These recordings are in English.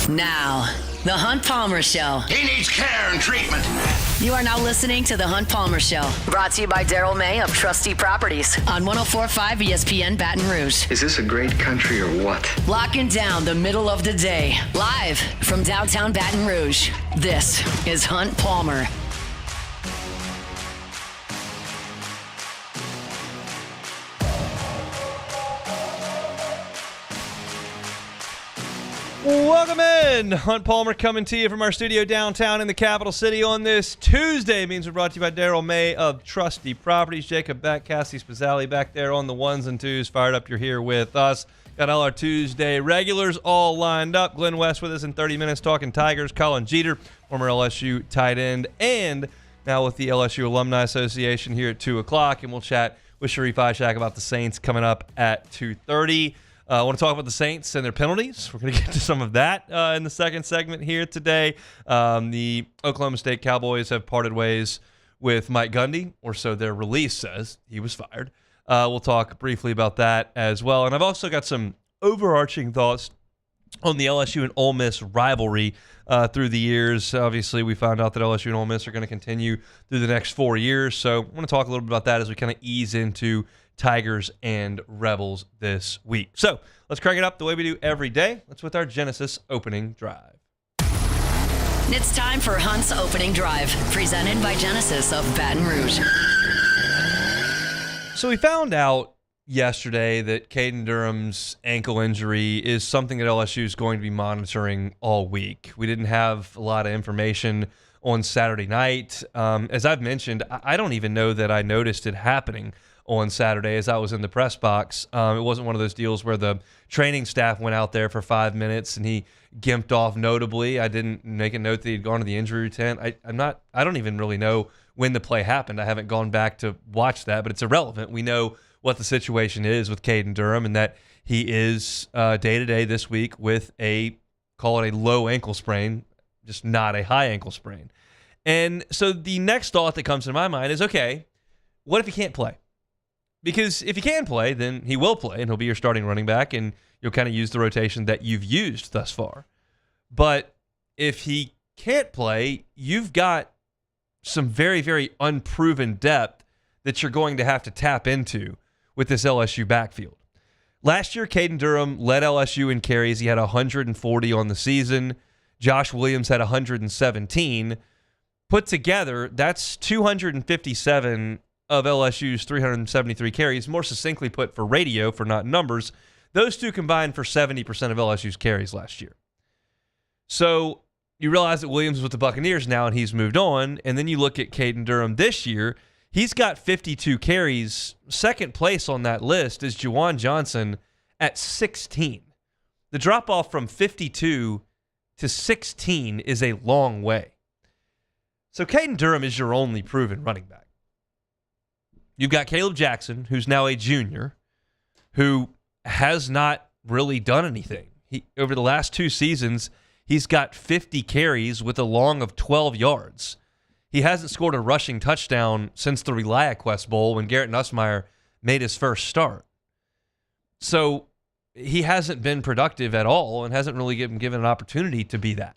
Now, The Hunt Palmer Show. He needs care and treatment. You are now listening to The Hunt Palmer Show. Brought to you by Daryl May of Trustee Properties on 104.5 ESPN Baton Rouge. Is this a great country or what? Locking down the middle of the day. Live from downtown Baton Rouge. This is Hunt Palmer. Welcome in. Hunt Palmer coming to you from our studio downtown in the capital city on this Tuesday. Means we're brought to you by Daryl May of Trustee Properties. Jacob Beck, Cassie Spazzali back there on the ones and twos. Fired up, you're here with us. Got all our Tuesday regulars all lined up. Glenn West with us in 30 minutes talking Tigers. Colin Jeter, former LSU tight end, and now with the LSU Alumni Association here at 2 o'clock. And we'll chat with Sharif Ishak about the Saints coming up at 2:30. I want to talk about the Saints and their penalties. We're going to get to some of that in the second segment here today. The Oklahoma State Cowboys have parted ways with Mike Gundy, or so their release says. He was fired. We'll talk briefly about that as well. And I've also got some overarching thoughts on the LSU and Ole Miss rivalry through the years. Obviously, we found out that LSU and Ole Miss are going to continue through the next 4 years. So I want to talk a little bit about that as we kind of ease into Tigers and Rebels this week. So let's crank it up the way we do every day. Let's with our Genesis opening drive. It's time for Hunt's opening drive, presented by Genesis of Baton Rouge. So we found out yesterday that Caden Durham's ankle injury is something that LSU is going to be monitoring all week. We didn't have a lot of information on Saturday night. As I've mentioned, I don't even know that I noticed it happening on Saturday as I was in the press box. It wasn't one of those deals where the training staff went out there for 5 minutes and he gimped off notably. I didn't make a note that he'd gone to the injury tent. I don't even really know when the play happened. I haven't gone back to watch that, but it's irrelevant. We know what the situation is with Caden Durham and that he is day-to-day this week with call it a low ankle sprain, just not a high ankle sprain. And so the next thought that comes to my mind is, okay, what if he can't play? Because if he can play, then he will play, and he'll be your starting running back, and you'll kind of use the rotation that you've used thus far. But if he can't play, you've got some very, very unproven depth that you're going to have to tap into with this LSU backfield. Last year, Caden Durham led LSU in carries. He had 140 on the season. Josh Williams had 117. Put together, that's 257 of LSU's 373 carries. More succinctly put, for radio, for not numbers, those two combined for 70% of LSU's carries last year. So you realize that Williams is with the Buccaneers now and he's moved on, and then you look at Caden Durham this year. He's got 52 carries. Second place on that list is Juwan Johnson at 16. The drop-off from 52 to 16 is a long way. So Caden Durham is your only proven running back. You've got Caleb Jackson, who's now a junior, who has not really done anything. Over the last 2 seasons, he's got 50 carries with a long of 12 yards. He hasn't scored a rushing touchdown since the ReliaQuest Bowl when Garrett Nussmeier made his first start. So he hasn't been productive at all and hasn't really been given an opportunity to be that.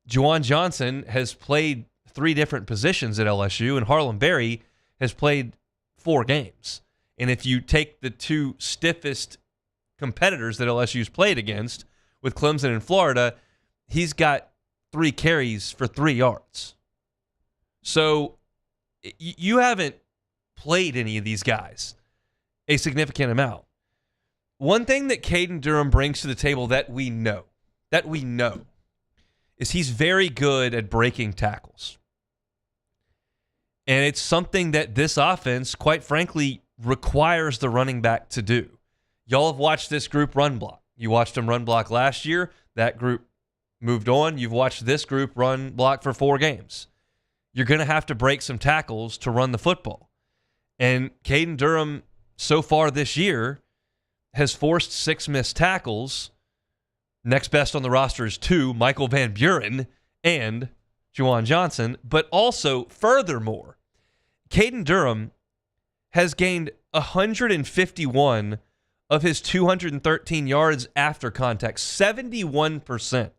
Juwan Johnson has played 3 different positions at LSU, and Harlem Berry has played 4 games. And if you take the 2 stiffest competitors that LSU's played against, with Clemson and Florida, he's got 3 carries for 3 yards. So you haven't played any of these guys a significant amount. One thing that Caden Durham brings to the table that we know, is he's very good at breaking tackles. And it's something that this offense, quite frankly, requires the running back to do. Y'all have watched this group run block. You watched them run block last year. That group moved on. You've watched this group run block for 4 games. You're going to have to break some tackles to run the football. And Caden Durham, so far this year, has forced 6 missed tackles. Next best on the roster is 2, Michael Van Buren and Juwan Johnson. But also, furthermore, Caden Durham has gained 151 of his 213 yards after contact, 71%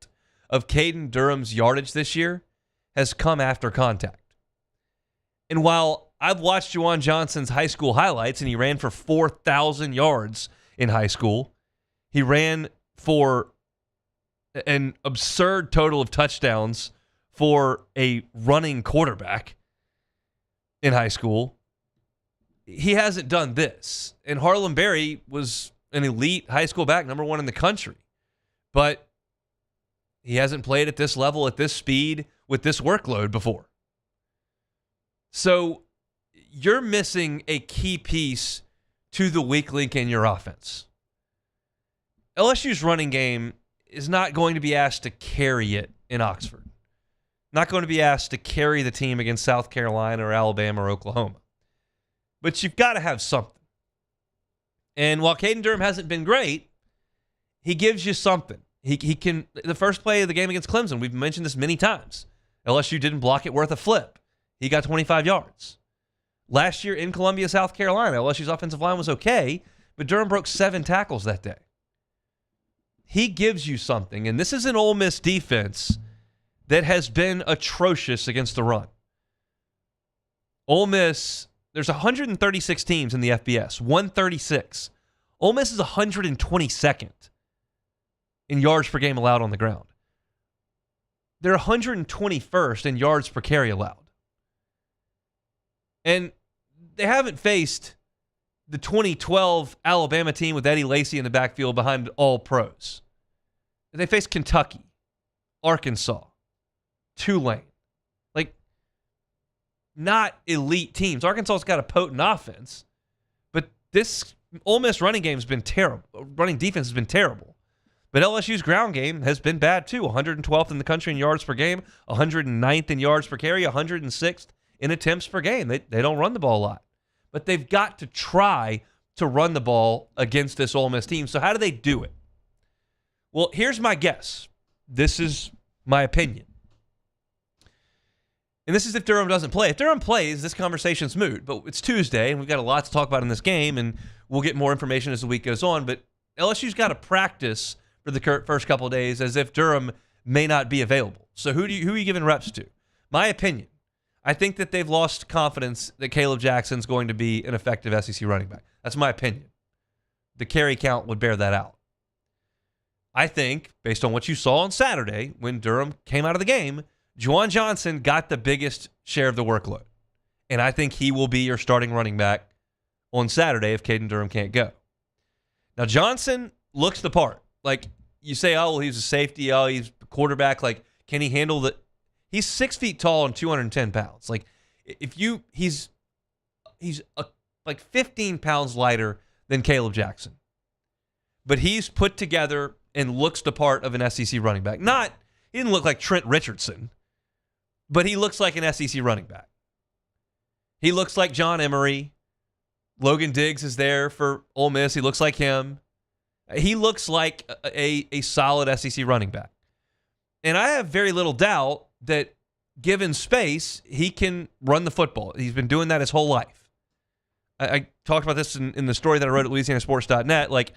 of Caden Durham's yardage this year has come after contact. And while I've watched Juwan Johnson's high school highlights and he ran for 4,000 yards in high school, he ran for an absurd total of touchdowns for a running quarterback in high school. He hasn't done this. And Harlem Berry was an elite high school back, number 1 in the country. But he hasn't played at this level, at this speed, with this workload before. So you're missing a key piece to the weak link in your offense. LSU's running game is not going to be asked to carry it in Oxford. Not going to be asked to carry the team against South Carolina or Alabama or Oklahoma. But you've got to have something. And while Caden Durham hasn't been great, he gives you something. He can. The first play of the game against Clemson, we've mentioned this many times. LSU didn't block it worth a flip. He got 25 yards. Last year in Columbia, South Carolina, LSU's offensive line was okay, but Durham broke 7 tackles that day. He gives you something, and this is an Ole Miss defense that has been atrocious against the run. Ole Miss, there's 136 teams in the FBS, 136. Ole Miss is 122nd in yards per game allowed on the ground. They're 121st in yards per carry allowed. And they haven't faced the 2012 Alabama team with Eddie Lacy in the backfield behind all pros. They faced Kentucky, Arkansas, Tulane. Like, not elite teams. Arkansas's got a potent offense, but this Ole Miss running game has been terrible. Running defense has been terrible. But LSU's ground game has been bad too. 112th in the country in yards per game, 109th in yards per carry, 106th in attempts per game. They don't run the ball a lot. But they've got to try to run the ball against this Ole Miss team. So how do they do it? Well, here's my guess. This is my opinion. And this is if Durham doesn't play. If Durham plays, this conversation's moot. But it's Tuesday, and we've got a lot to talk about in this game, and we'll get more information as the week goes on. But LSU's got to practice for the first couple of days as if Durham may not be available. So who are you giving reps to? My opinion, I think that they've lost confidence that Caleb Jackson's going to be an effective SEC running back. That's my opinion. The carry count would bear that out. I think, based on what you saw on Saturday when Durham came out of the game, Juwan Johnson got the biggest share of the workload. And I think he will be your starting running back on Saturday if Caden Durham can't go. Now, Johnson looks the part. Like, you say, oh, well, he's a safety. Oh, he's a quarterback. Like, can he handle the... He's 6 feet tall and 210 pounds. Like, he's like 15 pounds lighter than Caleb Jackson. But he's put together and looks the part of an SEC running back. He didn't look like Trent Richardson, but he looks like an SEC running back. He looks like John Emery. Logan Diggs is there for Ole Miss. He looks like him. He looks like a solid SEC running back. And I have very little doubt that given space, he can run the football. He's been doing that his whole life. I talked about this in the story that I wrote at LouisianaSports.net. Like,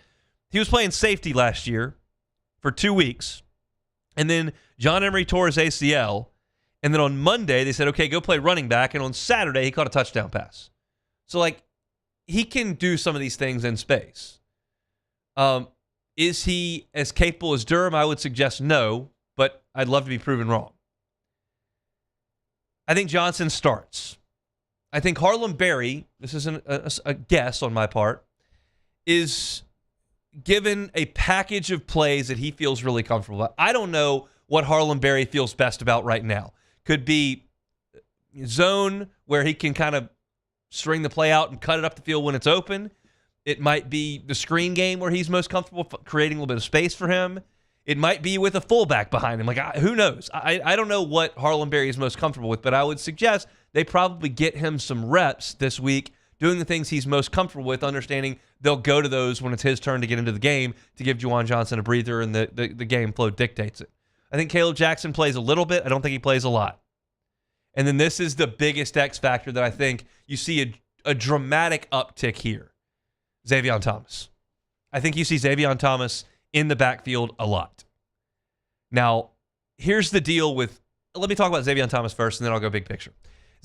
he was playing safety last year for 2 weeks, and then John Emery tore his ACL, and then on Monday they said, okay, go play running back, and on Saturday he caught a touchdown pass. So, like, he can do some of these things in space. Is he as capable as Durham? I would suggest no, but I'd love to be proven wrong. I think Johnson starts. I think Harlem Berry, this isn't a guess on my part, is given a package of plays that he feels really comfortable about. I don't know what Harlem Berry feels best about right now. Could be zone where he can kind of string the play out and cut it up the field when it's open. It might be the screen game where he's most comfortable creating a little bit of space for him. It might be with a fullback behind him. Like, who knows? I don't know what Harlem Berry is most comfortable with, but I would suggest they probably get him some reps this week doing the things he's most comfortable with, understanding they'll go to those when it's his turn to get into the game to give Juwan Johnson a breather, and the game flow dictates it. I think Caleb Jackson plays a little bit. I don't think he plays a lot. And then this is the biggest X factor that I think you see a dramatic uptick here. Xavier Thomas. I think you see Xavier Thomas in the backfield a lot. Now, here's the deal with, let me talk about Xavier Thomas first, and then I'll go big picture.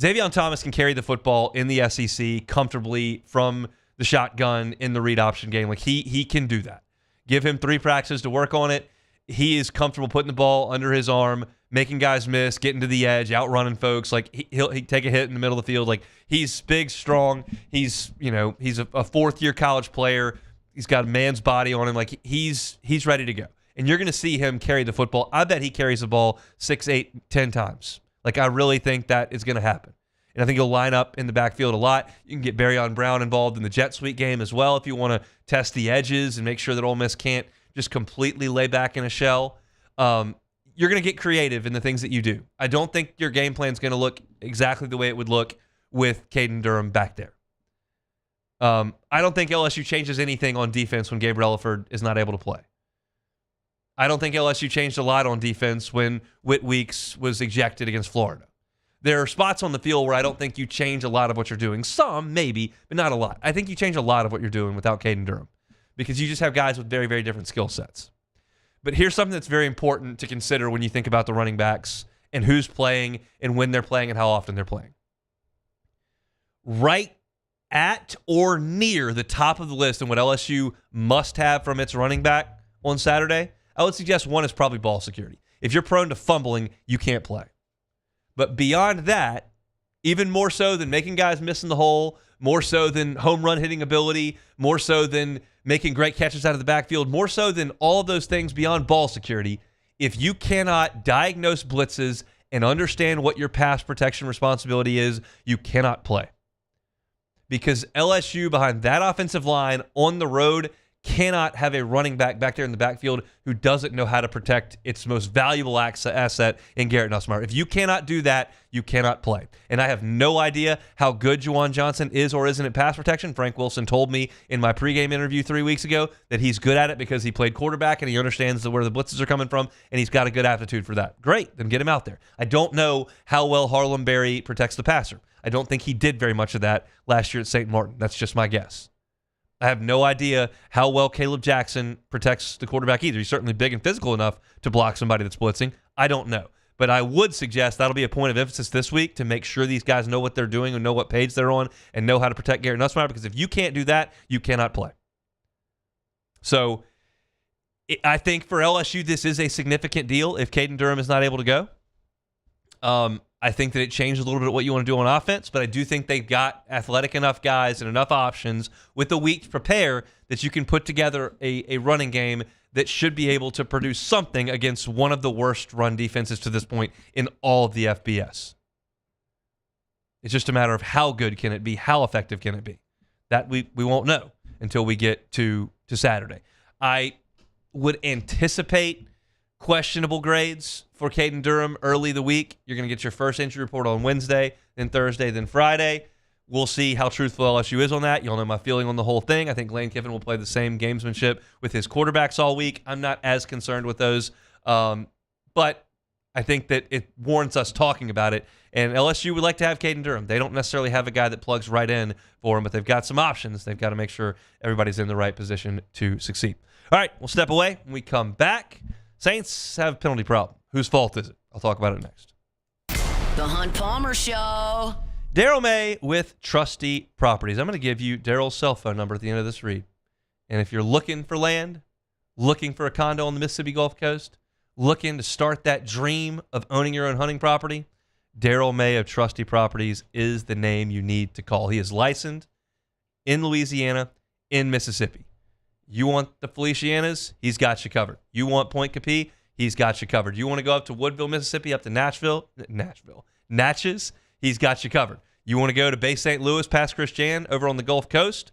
Xavier Thomas can carry the football in the SEC comfortably from the shotgun in the read option game. Like he can do that. Give him 3 practices to work on it. He is comfortable putting the ball under his arm, making guys miss, getting to the edge, outrunning folks. Like he'll take a hit in the middle of the field. Like he's big, strong. He's a fourth-year college player. He's got a man's body on him. Like he's ready to go. And you're going to see him carry the football. I bet he carries the ball 6, 8, 10 times. Like I really think that is going to happen. And I think he'll line up in the backfield a lot. You can get Barryon Brown involved in the jet sweep game as well if you want to test the edges and make sure that Ole Miss can't just completely lay back in a shell. You're going to get creative in the things that you do. I don't think your game plan is going to look exactly the way it would look with Caden Durham back there. I don't think LSU changes anything on defense when Gabe Relaford is not able to play. I don't think LSU changed a lot on defense when Whit Weeks was ejected against Florida. There are spots on the field where I don't think you change a lot of what you're doing. Some, maybe, but not a lot. I think you change a lot of what you're doing without Caden Durham because you just have guys with very, very different skill sets. But here's something that's very important to consider when you think about the running backs and who's playing and when they're playing and how often they're playing. Right at or near the top of the list and what LSU must have from its running back on Saturday, I would suggest one is probably ball security. If you're prone to fumbling, you can't play. But beyond that, even more so than making guys miss in the hole, more so than home run hitting ability, more so than making great catches out of the backfield, more so than all of those things beyond ball security, if you cannot diagnose blitzes and understand what your pass protection responsibility is, you cannot play. Because LSU behind that offensive line on the road cannot have a running back there in the backfield who doesn't know how to protect its most valuable asset in Garrett Nussmeier. If you cannot do that, you cannot play. And I have no idea how good Juwan Johnson is or isn't at pass protection. Frank Wilson told me in my pregame interview 3 weeks ago that he's good at it because he played quarterback and he understands where the blitzes are coming from and he's got a good aptitude for that. Great, then get him out there. I don't know how well Harlem Berry protects the passer. I don't think he did very much of that last year at St. Martin. That's just my guess. I have no idea how well Caleb Jackson protects the quarterback either. He's certainly big and physical enough to block somebody that's blitzing. I don't know. But I would suggest that'll be a point of emphasis this week to make sure these guys know what they're doing and know what page they're on and know how to protect Garrett Nussmeier, because if you can't do that, you cannot play. So I think for LSU, this is a significant deal if Caden Durham is not able to go. I think that it changes a little bit what you want to do on offense, but I do think they've got athletic enough guys and enough options with a week to prepare that you can put together a running game that should be able to produce something against one of the worst run defenses to this point in all of the FBS. It's just a matter of how good can it be, how effective can it be. That we won't know until we get to Saturday. I would anticipate questionable grades for Caden Durham early the week. You're going to get your first injury report on Wednesday, then Thursday, then Friday. We'll see how truthful LSU is on that. You'll know my feeling on the whole thing. I think Lane Kiffin will play the same gamesmanship with his quarterbacks all week. I'm not as concerned with those, but I think that it warrants us talking about it. And LSU would like to have Caden Durham. They don't necessarily have a guy that plugs right in for him, but they've got some options. They've got to make sure everybody's in the right position to succeed. All right, we'll step away. When we come back, Saints have a penalty problem. Whose fault is it? I'll talk about it next. The Hunt Palmer Show. Daryl May with Trusty Properties. I'm going to give you Daryl's cell phone number at the end of this read. And if you're looking for land, looking for a condo on the Mississippi Gulf Coast, looking to start that dream of owning your own hunting property, Daryl May of Trusty Properties is the name you need to call. He is licensed in Louisiana, in Mississippi. You want the Felicianas? He's got you covered. You want Point Capee? He's got you covered. You want to go up to Woodville, Mississippi, up to Natchez? He's got you covered. You want to go to Bay St. Louis past Christian over on the Gulf Coast?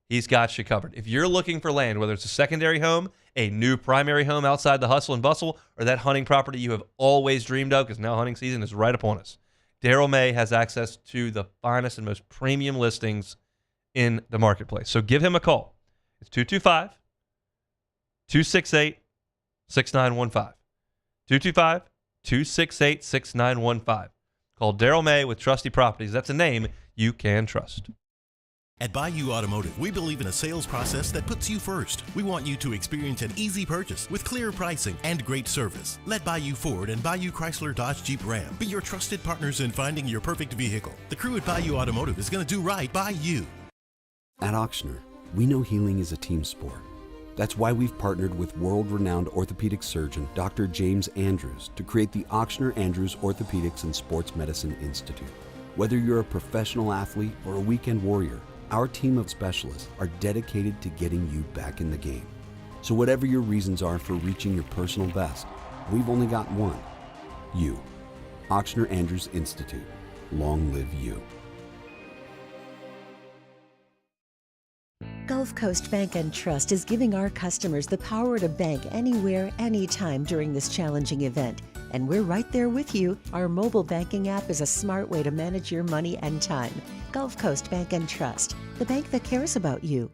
He's got you covered. If you're looking for land, whether it's a secondary home, a new primary home outside the hustle and bustle, or that hunting property you have always dreamed of, because now hunting season is right upon us, Daryl May has access to the finest and most premium listings in the marketplace. So give him a call. It's 225-268-6915. 225-268-6915. Call Daryl May with Trusty Properties. That's a name you can trust. At Bayou Automotive, we believe in a sales process that puts you first. We want you to experience an easy purchase with clear pricing and great service. Let Bayou Ford and Bayou Chrysler Dodge Jeep Ram be your trusted partners in finding your perfect vehicle. The crew at Bayou Automotive is going to do right by you. At Auctioner, we know healing is a team sport. That's why we've partnered with world-renowned orthopedic surgeon Dr. James Andrews to create the Auctioner Andrews Orthopedics and Sports Medicine Institute. Whether you're a professional athlete or a weekend warrior, our team of specialists are dedicated to getting you back in the game. So whatever your reasons are for reaching your personal best, we've only got one: you. Auctioner Andrews Institute. Long live you. Gulf Coast Bank and Trust is giving our customers the power to bank anywhere, anytime during this challenging event. And we're right there with you. Our mobile banking app is a smart way to manage your money and time. Gulf Coast Bank and Trust, the bank that cares about you.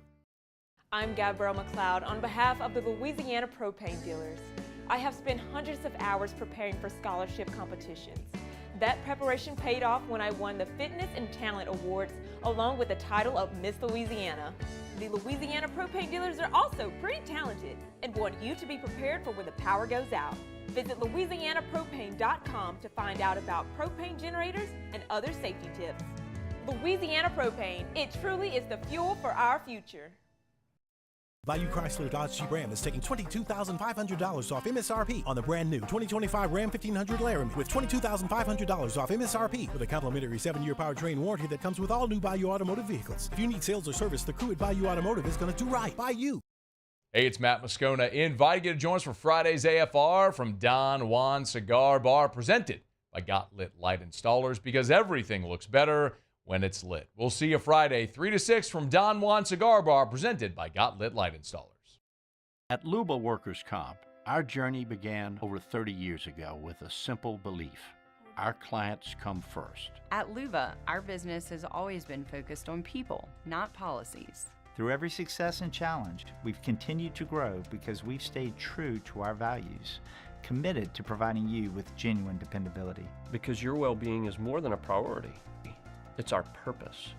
I'm Gabrielle McLeod on behalf of the Louisiana Propane Dealers. I have spent hundreds of hours preparing for scholarship competitions. That preparation paid off when I won the Fitness and Talent Awards along with the title of Miss Louisiana. The Louisiana Propane Dealers are also pretty talented and want you to be prepared for when the power goes out. Visit LouisianaPropane.com to find out about propane generators and other safety tips. Louisiana Propane, it truly is the fuel for our future. Bayou Chrysler Dodge Jeep Ram is taking $22,500 off MSRP on the brand new 2025 Ram 1500 Laramie with $22,500 off MSRP with a complimentary 7-year powertrain warranty that comes with all new Bayou Automotive vehicles. If you need sales or service, the crew at Bayou Automotive is going to do right by you. Hey, it's Matt Moscona inviting you to join us for Friday's AFR from Don Juan Cigar Bar, presented by Got Lit Light Installers, because everything looks better when it's lit. We'll see you Friday, 3 to 6 from Don Juan Cigar Bar, presented by Got Lit Light Installers. At Luba Workers Comp, our journey began over 30 years ago with a simple belief: our clients come first. At Luba, our business has always been focused on people, not policies. Through every success and challenge, we've continued to grow because we've stayed true to our values, committed to providing you with genuine dependability. Because your well-being is more than a priority. It's our purpose.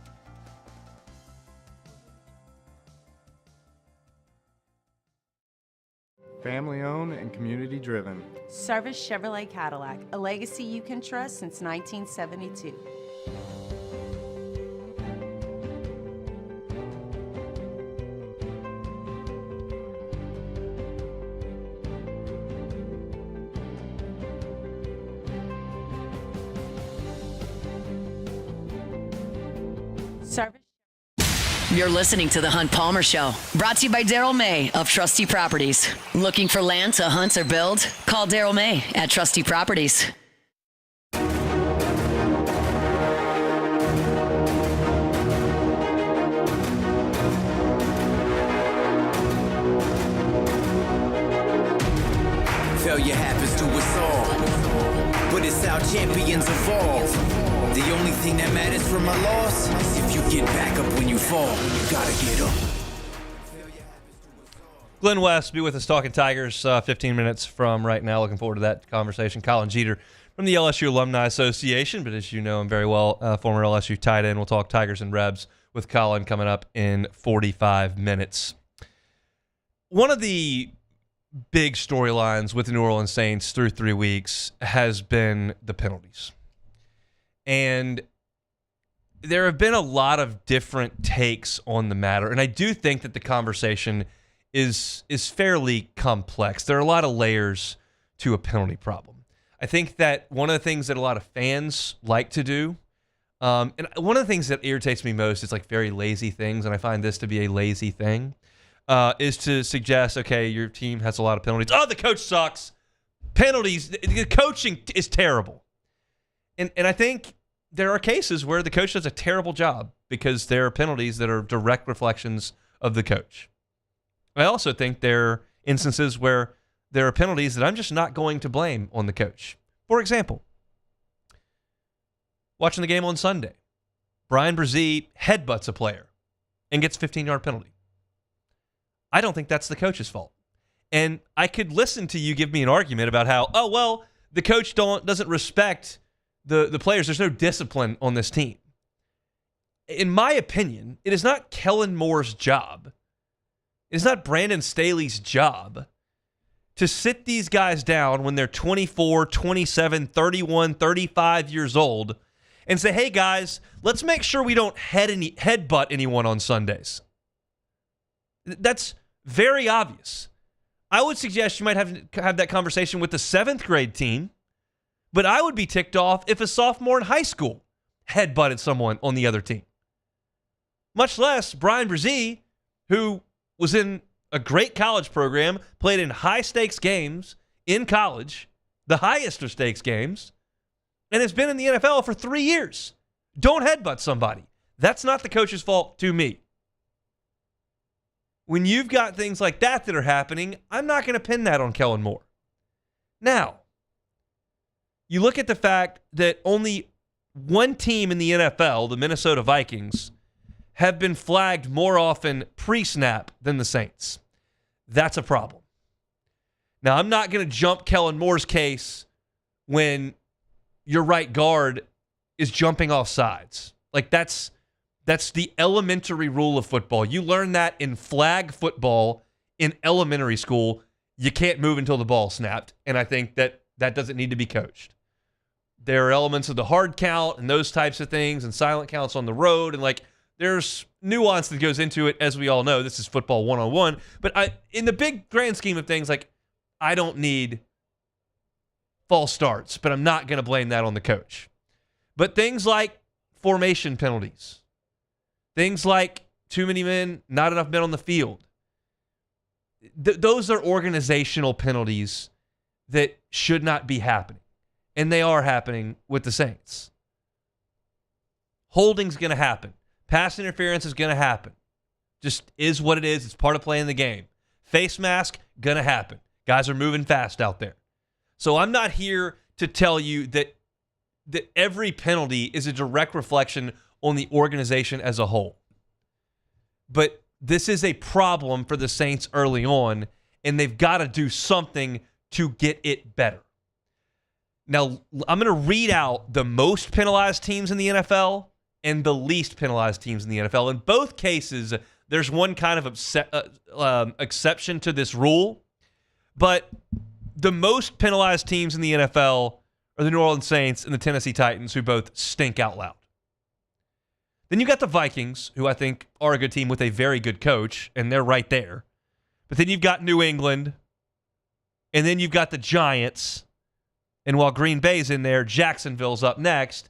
Family owned and community driven. Service Chevrolet Cadillac, a legacy you can trust since 1972. You're listening to The Hunt Palmer Show, brought to you by Daryl May of Trustee Properties. Looking for land to hunt or build? Call Daryl May at Trustee Properties. Failure happens to us all, but it's how champions evolve. The only thing that matters from a loss is if you get back up when you fall. You gotta get up. Glenn West be with us talking Tigers 15 minutes from right now. Looking forward to that conversation. Colin Jeter from the LSU Alumni Association, but as you know him very well, former LSU tight end. We'll talk Tigers and Rebs with Colin coming up in 45 minutes. One of the big storylines with the New Orleans Saints through 3 weeks has been the penalties. And there have been a lot of different takes on the matter, and I do think that the conversation is fairly complex. There are a lot of layers to a penalty problem. I think that one of the things that a lot of fans like to do, and one of the things that irritates me most is like very lazy things, and I find this to be a lazy thing, is to suggest, okay, your team has a lot of penalties. Oh, the coach sucks. Penalties, the coaching is terrible. And I think there are cases where the coach does a terrible job because there are penalties that are direct reflections of the coach. I also think there are instances where there are penalties that I'm just not going to blame on the coach. For example, watching the game on Sunday, Brian Brzee headbutts a player and gets a 15-yard penalty. I don't think that's the coach's fault. And I could listen to you give me an argument about how, oh, well, the coach doesn't respect the players. There's no discipline on this team. in my opinion, it is not Kellen Moore's job. It is not Brandon Staley's job to sit these guys down when they're 24, 27, 31, 35 years old and say, hey, guys, let's make sure we don't headbutt anyone on Sundays. That's very obvious. I would suggest you might have that conversation with the 7th grade team, but I would be ticked off if a sophomore in high school headbutted someone on the other team. Much less Brian Brzee, who was in a great college program, played in high-stakes games in college, the highest of stakes games, and has been in the NFL for 3 years. Don't headbutt somebody. That's not the coach's fault to me. When you've got things like that are happening, I'm not going to pin that on Kellen Moore. Now, you look at the fact that only one team in the NFL, the Minnesota Vikings, have been flagged more often pre-snap than the Saints. That's a problem. Now, I'm not going to jump Kellen Moore's case when your right guard is jumping off sides. Like, that's the elementary rule of football. You learn that in flag football in elementary school. You can't move until the ball snapped, and I think that doesn't need to be coached. There are elements of the hard count and those types of things and silent counts on the road, and there's nuance that goes into it, as we all know. This is football 101. But in the big grand scheme of things, I don't need false starts, but I'm not going to blame that on the coach. But things like formation penalties, things like too many men, not enough men on the field, those are organizational penalties that should not be happening. And they are happening with the Saints. Holding's going to happen. Pass interference is going to happen. Just is what it is. It's part of playing the game. Face mask, going to happen. Guys are moving fast out there. So I'm not here to tell you that every penalty is a direct reflection on the organization as a whole. But this is a problem for the Saints early on, and they've got to do something to get it better. Now, I'm going to read out the most penalized teams in the NFL and the least penalized teams in the NFL. In both cases, there's one kind of exception to this rule, but the most penalized teams in the NFL are the New Orleans Saints and the Tennessee Titans, who both stink out loud. Then you got the Vikings, who I think are a good team with a very good coach, and they're right there. But then you've got New England, and then you've got the Giants, and while Green Bay's in there, Jacksonville's up next.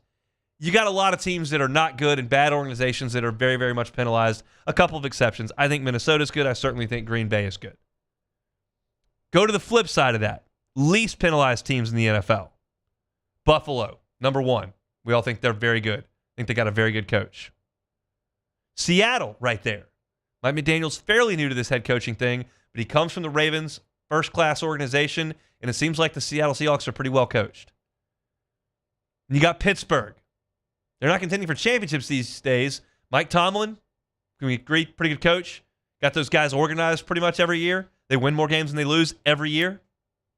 You got a lot of teams that are not good and bad organizations that are very, very much penalized. A couple of exceptions. I think Minnesota's good. I certainly think Green Bay is good. Go to the flip side of that. Least penalized teams in the NFL. Buffalo, number one. We all think they're very good. I think they got a very good coach. Seattle, right there. Mike McDaniel's fairly new to this head coaching thing, but he comes from the Ravens, first-class organization, and it seems like the Seattle Seahawks are pretty well coached. And you got Pittsburgh. They're not contending for championships these days. Mike Tomlin, can we agree, pretty good coach. Got those guys organized pretty much every year. They win more games than they lose every year.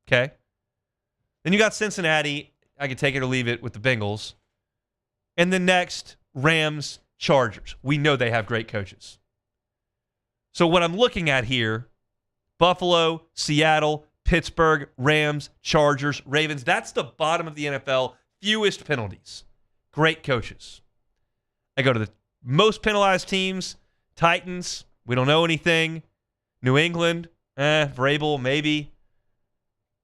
Okay. Then you got Cincinnati. I could take it or leave it with the Bengals. And then next, Rams, Chargers. We know they have great coaches. So what I'm looking at here, Buffalo, Seattle, Pittsburgh, Rams, Chargers, Ravens. That's the bottom of the NFL. Fewest penalties. Great coaches. I go to the most penalized teams. Titans, we don't know anything. New England, Vrabel, maybe.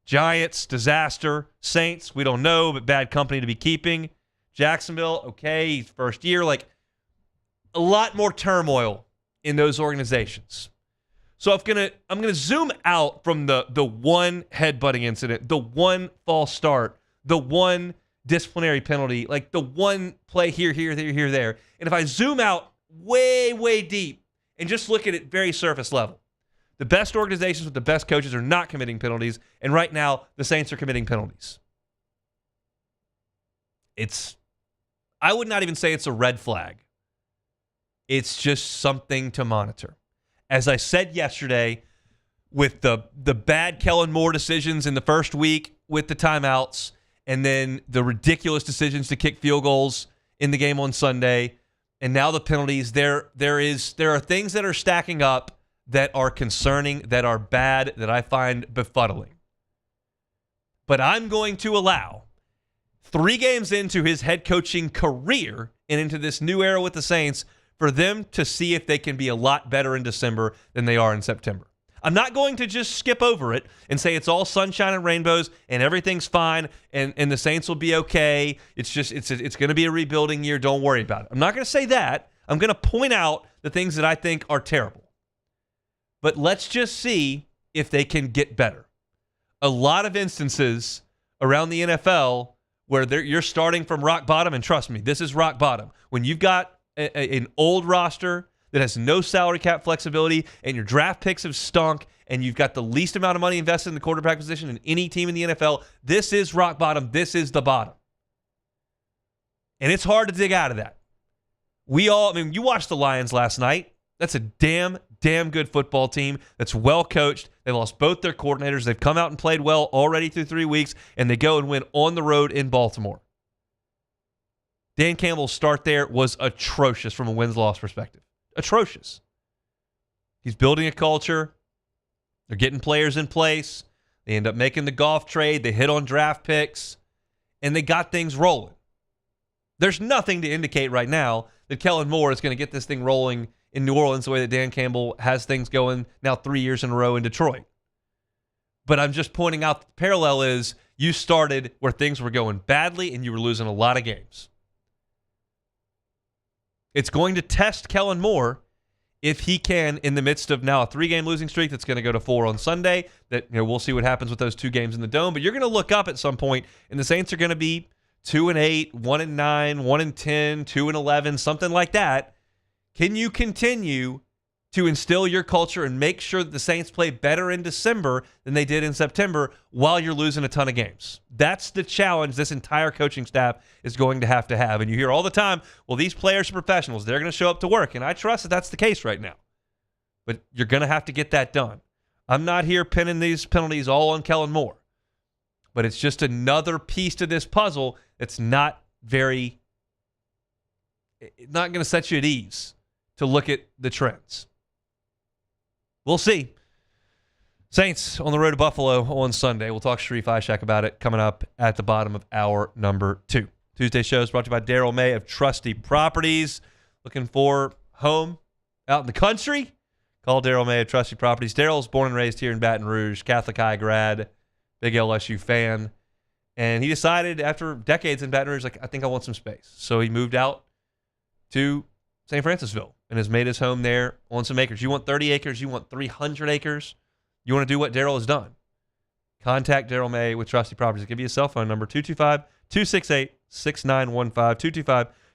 Giants, disaster. Saints, we don't know, but bad company to be keeping. Jacksonville, okay, first year. A lot more turmoil in those organizations. So I'm gonna zoom out from the one headbutting incident, the one false start, the one disciplinary penalty, the one play here, there. And if I zoom out way, way deep and just look at it very surface level, the best organizations with the best coaches are not committing penalties, and right now the Saints are committing penalties. I would not even say it's a red flag. It's just something to monitor. As I said yesterday, with the bad Kellen Moore decisions in the first week with the timeouts, and then the ridiculous decisions to kick field goals in the game on Sunday, And now the penalties, there are things that are stacking up that are concerning, that are bad, that I find befuddling. But I'm going to allow 3 games into his head coaching career and into this new era with the Saints for them to see if they can be a lot better in December than they are in September. I'm not going to just skip over it and say it's all sunshine and rainbows and everything's fine and the Saints will be okay. It's going to be a rebuilding year. Don't worry about it. I'm not going to say that. I'm going to point out the things that I think are terrible. But let's just see if they can get better. A lot of instances around the NFL where you're starting from rock bottom, and trust me, this is rock bottom. When you've got an old roster that has no salary cap flexibility and your draft picks have stunk and you've got the least amount of money invested in the quarterback position in any team in the NFL, this is rock bottom. This is the bottom. And it's hard to dig out of that. You watched the Lions last night. That's a damn good football team that's well coached. They lost both their coordinators. They've come out and played well already through 3 weeks, and they go and win on the road in Baltimore. Dan Campbell's start there was atrocious from a wins-loss perspective. Atrocious. He's building a culture. They're getting players in place. They end up making the Goff trade. They hit on draft picks, and they got things rolling. There's nothing to indicate right now that Kellen Moore is going to get this thing rolling in New Orleans the way that Dan Campbell has things going now 3 years in a row in Detroit. But I'm just pointing out the parallel is you started where things were going badly and you were losing a lot of games. It's going to test Kellen Moore if he can, in the midst of now a 3-game losing streak that's going to go to 4 on Sunday, that we'll see what happens with those 2 games in the Dome. But you're going to look up at some point, and the Saints are going to be 2-8, 1-9, 1-10, 2-11, something like that. Can you continue to instill your culture and make sure that the Saints play better in December than they did in September while you're losing a ton of games? That's the challenge this entire coaching staff is going to have. And you hear all the time, well, these players are professionals. They're going to show up to work. And I trust that that's the case right now. But you're going to have to get that done. I'm not here pinning these penalties all on Kellen Moore. But it's just another piece to this puzzle that's not going to set you at ease to look at the trends. We'll see. Saints on the road to Buffalo on Sunday. We'll talk Sharif Ishak about it coming up at the bottom of hour number 2. Tuesday show is brought to you by Daryl May of Trusty Properties. Looking for home out in the country? Call Daryl May of Trusty Properties. Daryl's born and raised here in Baton Rouge, Catholic high grad, big LSU fan. And he decided after decades in Baton Rouge, I think I want some space. So he moved out to St. Francisville and has made his home there on some acres. You want 30 acres? You want 300 acres? You want to do what Daryl has done? Contact Daryl May with Trusty Properties. I'll give you a cell phone number, 225-268-6915,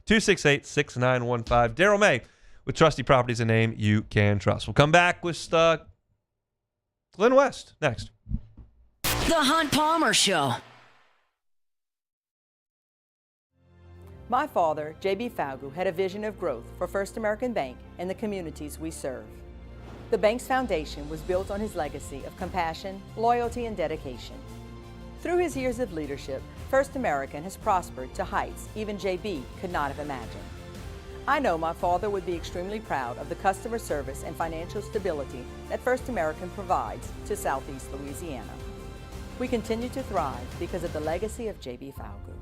225-268-6915. Daryl May with Trusty Properties, a name you can trust. We'll come back with Glenn West next. The Hunt Palmer Show. My father, J.B. Falgu, had a vision of growth for First American Bank and the communities we serve. The bank's foundation was built on his legacy of compassion, loyalty, and dedication. Through his years of leadership, First American has prospered to heights even J.B. could not have imagined. I know my father would be extremely proud of the customer service and financial stability that First American provides to Southeast Louisiana. We continue to thrive because of the legacy of J.B. Falgu.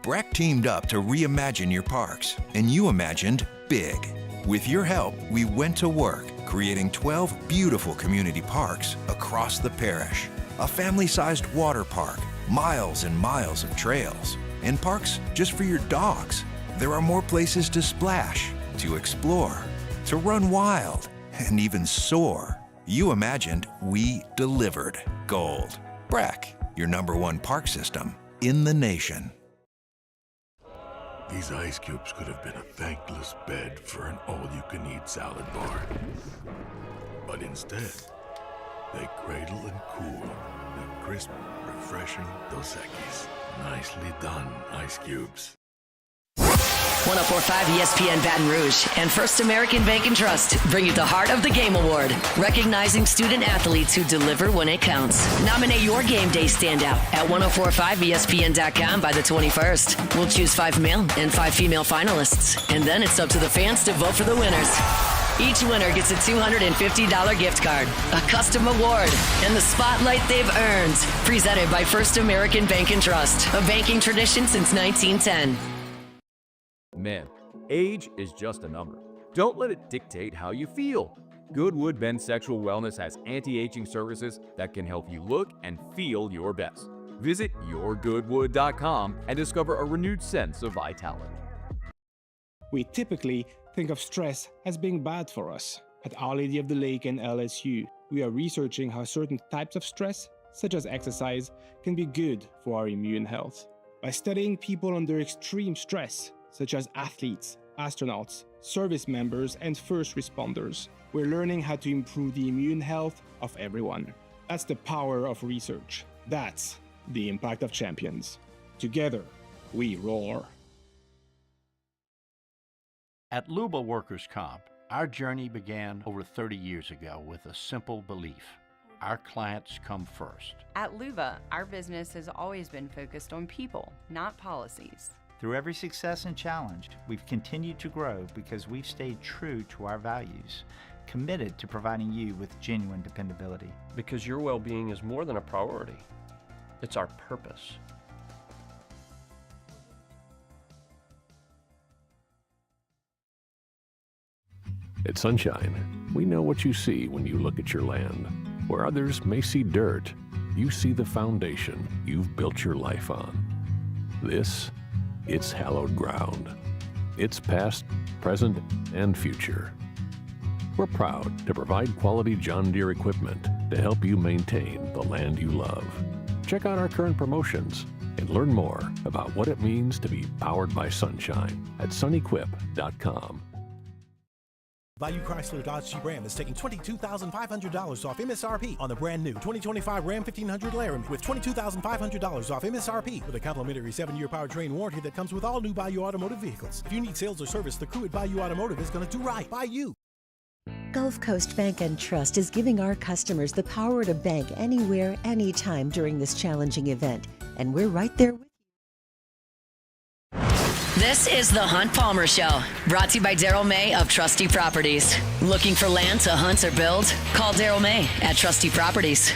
Breck teamed up to reimagine your parks, and you imagined big. With your help, we went to work, creating 12 beautiful community parks across the parish. A family-sized water park, miles and miles of trails, and parks just for your dogs. There are more places to splash, to explore, to run wild, and even soar. You imagined, we delivered. Gold. Breck, your #1 park system in the nation. These ice cubes could have been a thankless bed for an all-you-can-eat salad bar. But instead, they cradle and cool the crisp, refreshing Dos Equis. Nicely done, ice cubes. 104.5 ESPN Baton Rouge and First American Bank and Trust bring you the Heart of the Game Award, recognizing student athletes who deliver when it counts. Nominate your game day standout at 1045ESPN.com by the 21st. We'll choose 5 male and 5 female finalists, and then it's up to the fans to vote for the winners. Each winner gets a $250 gift card, a custom award, and the spotlight they've earned. Presented by First American Bank and Trust, a banking tradition since 1910. Men, age is just a number. Don't let it dictate how you feel. Goodwood Men's Sexual Wellness has anti-aging services that can help you look and feel your best. Visit yourgoodwood.com and discover a renewed sense of vitality. We typically think of stress as being bad for us. At Our Lady of the Lake and LSU, we are researching how certain types of stress, such as exercise, can be good for our immune health. By studying people under extreme stress, such as athletes, astronauts, service members, and first responders, we're learning how to improve the immune health of everyone. That's the power of research. That's the impact of champions. Together, we roar. At Luba Workers' Comp, our journey began over 30 years ago with a simple belief. Our clients come first. At Luba, our business has always been focused on people, not policies. Through every success and challenge, we've continued to grow because we've stayed true to our values, committed to providing you with genuine dependability. Because your well-being is more than a priority. It's our purpose. At Sunshine, we know what you see when you look at your land. Where others may see dirt, you see the foundation you've built your life on. It's hallowed ground. It's past, present, and future. We're proud to provide quality John Deere equipment to help you maintain the land you love. Check out our current promotions and learn more about what it means to be powered by sunshine at sunequip.com. Value Chrysler Dodge Jeep Ram is taking $22,500 off MSRP on the brand new 2025 Ram 1500 Laramie with $22,500 off MSRP with a complimentary 7-year powertrain warranty that comes with all new Value Automotive vehicles. If you need sales or service, the crew at Value Automotive is going to do right by you. Gulf Coast Bank and Trust is giving our customers the power to bank anywhere, anytime during this challenging event. And we're right there with you. This is the Hunt Palmer Show, brought to you by Daryl May of Trustee Properties. Looking for land to hunt or build? Call Daryl May at Trustee Properties.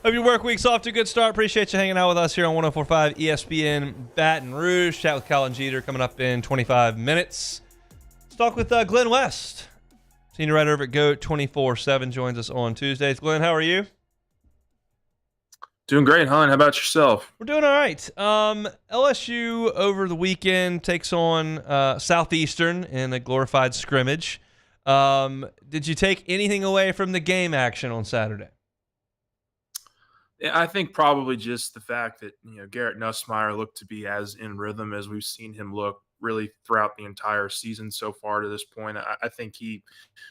Hope your work week's off to a good start. Appreciate you hanging out with us here on 104.5 ESPN Baton Rouge. Chat with Colin Jeter coming up in 25 minutes. Let's talk with Glenn West, senior writer over at GOAT 24/7, joins us on Tuesdays. Glenn, how are you? Doing great, hon. How about yourself? We're doing all right. LSU over the weekend takes on Southeastern in a glorified scrimmage. Did you take anything away from the game action on Saturday? I think probably just the fact that Garrett Nussmeier looked to be as in rhythm as we've seen him look really throughout the entire season so far to this point. I think he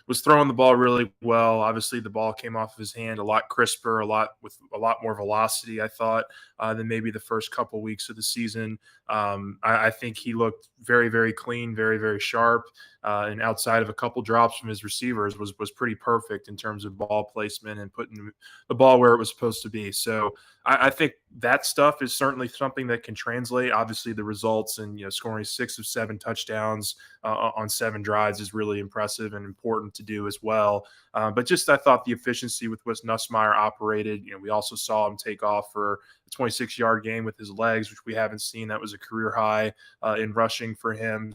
was throwing the ball really well. Obviously, the ball came off of his hand a lot crisper, with a lot more velocity, I thought, than maybe the first couple weeks of the season. I think he looked very, very clean, very, very sharp, and outside of a couple drops from his receivers was pretty perfect in terms of ball placement and putting the ball where it was supposed to be. So I think that stuff is certainly something that can translate. Obviously, the results and scoring 6 of 7 touchdowns on 7 drives is really impressive and important to do as well. But just I thought the efficiency with which Nussmeier operated. We also saw him take off for a 26-yard game with his legs, which we haven't seen. That was a career high in rushing for him.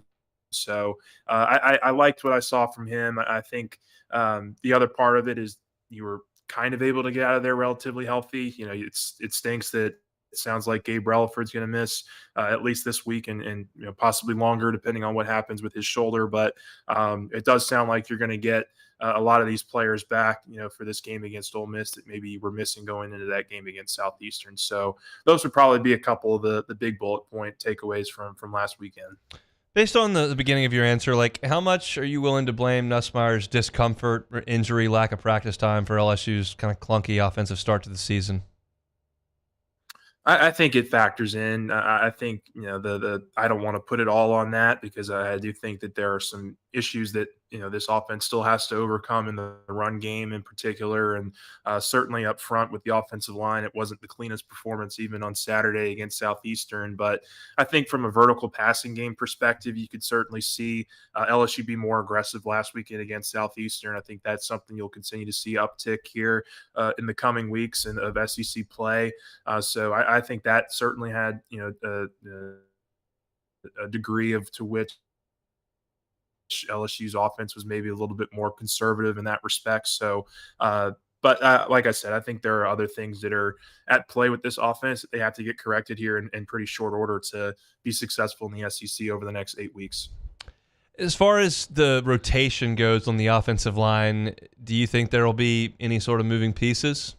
So I liked what I saw from him. I think the other part of it is you were kind of able to get out of there relatively healthy. It stinks that sounds like Gabe Relaford's going to miss at least this week and possibly longer, depending on what happens with his shoulder. But it does sound like you're going to get a lot of these players back, for this game against Ole Miss that maybe you were missing going into that game against Southeastern. So those would probably be a couple of the big bullet point takeaways from last weekend. Based on the beginning of your answer, like how much are you willing to blame Nussmeier's discomfort, or injury, lack of practice time for LSU's kind of clunky offensive start to the season? I think it factors in. I think I don't want to put it all on that because I do think that there are some issues that this offense still has to overcome in the run game in particular, and certainly up front with the offensive line, it wasn't the cleanest performance even on Saturday against Southeastern. But I think from a vertical passing game perspective, you could certainly see LSU be more aggressive last weekend against Southeastern. I think that's something you'll continue to see uptick here in the coming weeks of SEC play. So I think that certainly had a degree to which LSU's offense was maybe a little bit more conservative in that respect. So, but like I said, I think there are other things that are at play with this offense that they have to get corrected here in pretty short order to be successful in the SEC over the next 8 weeks. As far as the rotation goes on the offensive line, do you think there will be any sort of moving pieces?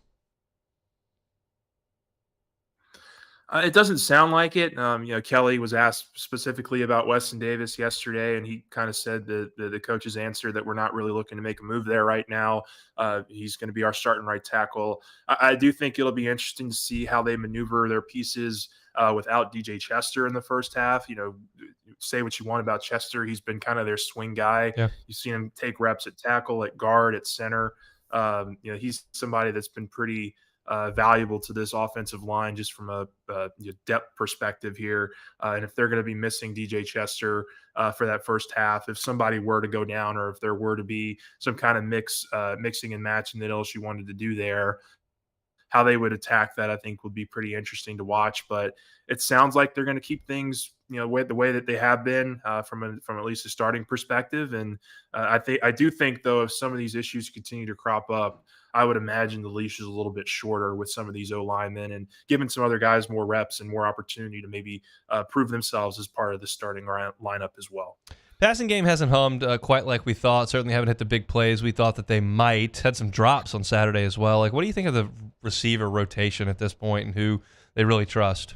It doesn't sound like it. Kelly was asked specifically about Weston Davis yesterday, and he kind of said the coach's answer that we're not really looking to make a move there right now. He's going to be our starting right tackle. I do think it'll be interesting to see how they maneuver their pieces without DJ Chester in the first half. Say what you want about Chester. He's been kind of their swing guy. Yeah. You've seen him take reps at tackle, at guard, at center. He's somebody that's been pretty valuable to this offensive line just from a depth perspective here. And if they're going to be missing DJ Chester for that first half, if somebody were to go down or if there were to be some kind of mixing and matching that LSU wanted to do there, how they would attack that, I think, would be pretty interesting to watch. But it sounds like they're going to keep things, the way that they have been from at least a starting perspective. And I do think, though, if some of these issues continue to crop up, I would imagine the leash is a little bit shorter with some of these O linemen and giving some other guys more reps and more opportunity to maybe prove themselves as part of the starting lineup as well. Passing game hasn't hummed quite like we thought. Certainly haven't hit the big plays we thought that they might. Had some drops on Saturday as well. Like, what do you think of the receiver rotation at this point and who they really trust?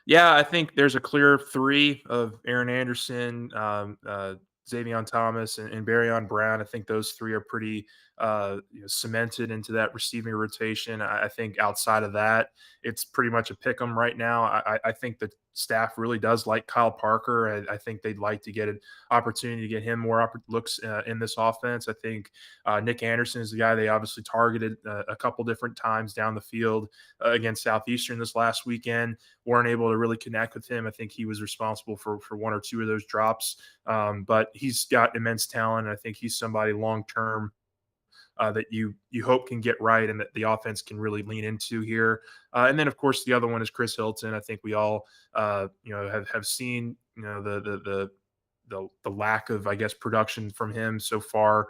Yeah, I think there's a clear three of Aaron Anderson, Xavion Thomas, and Barryon Brown. I think those three are pretty cemented into that receiving rotation. I think outside of that, it's pretty much a pick 'em right now. I think the staff really does like Kyle Parker. I think they'd like to get an opportunity to get him more looks in this offense. I think Nick Anderson is the guy they obviously targeted a couple different times down the field against Southeastern this last weekend. Weren't able to really connect with him. I think he was responsible for one or two of those drops, but he's got immense talent. I think he's somebody long-term that you hope can get right and that the offense can really lean into here. And then, of course, the other one is Chris Hilton. I think we all, have seen, the lack of, I guess, production from him so far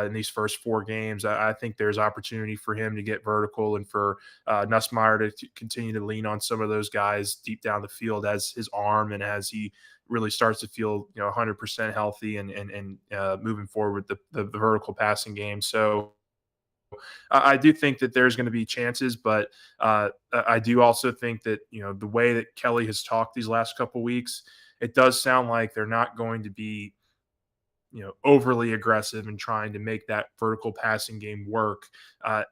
in these first four games. I think there's opportunity for him to get vertical and for Nussmeier to continue to lean on some of those guys deep down the field as his arm and as he really starts to feel 100% healthy and moving forward with the vertical passing game. So I do think that there's going to be chances, but I do also think that the way that Kelly has talked these last couple weeks, it does sound like they're not going to be overly aggressive and trying to make that vertical passing game work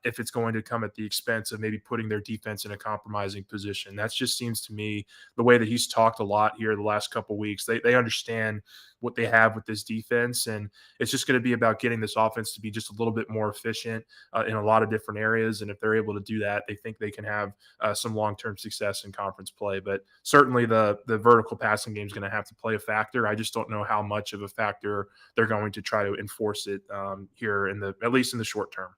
if it's going to come at the expense of maybe putting their defense in a compromising position. That just seems to me the way that he's talked a lot here the last couple of weeks. They understand what they have with this defense, and it's just going to be about getting this offense to be just a little bit more efficient in a lot of different areas. And if they're able to do that, they think they can have some long-term success in conference play. But certainly the vertical passing game is going to have to play a factor. I just don't know how much of a factor they're going to try to enforce it here at least in the short term.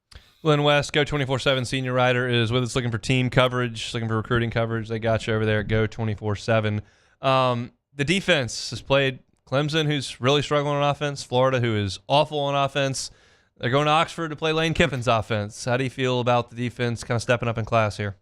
Glenn West, Go 24/7 senior writer, is with us looking for team coverage, looking for recruiting coverage. They got you over there at Go 24/7. The defense has played Clemson, who's really struggling on offense, Florida, who is awful on offense. They're going to Oxford to play Lane Kiffin's offense. How do you feel about the defense kind of stepping up in class here?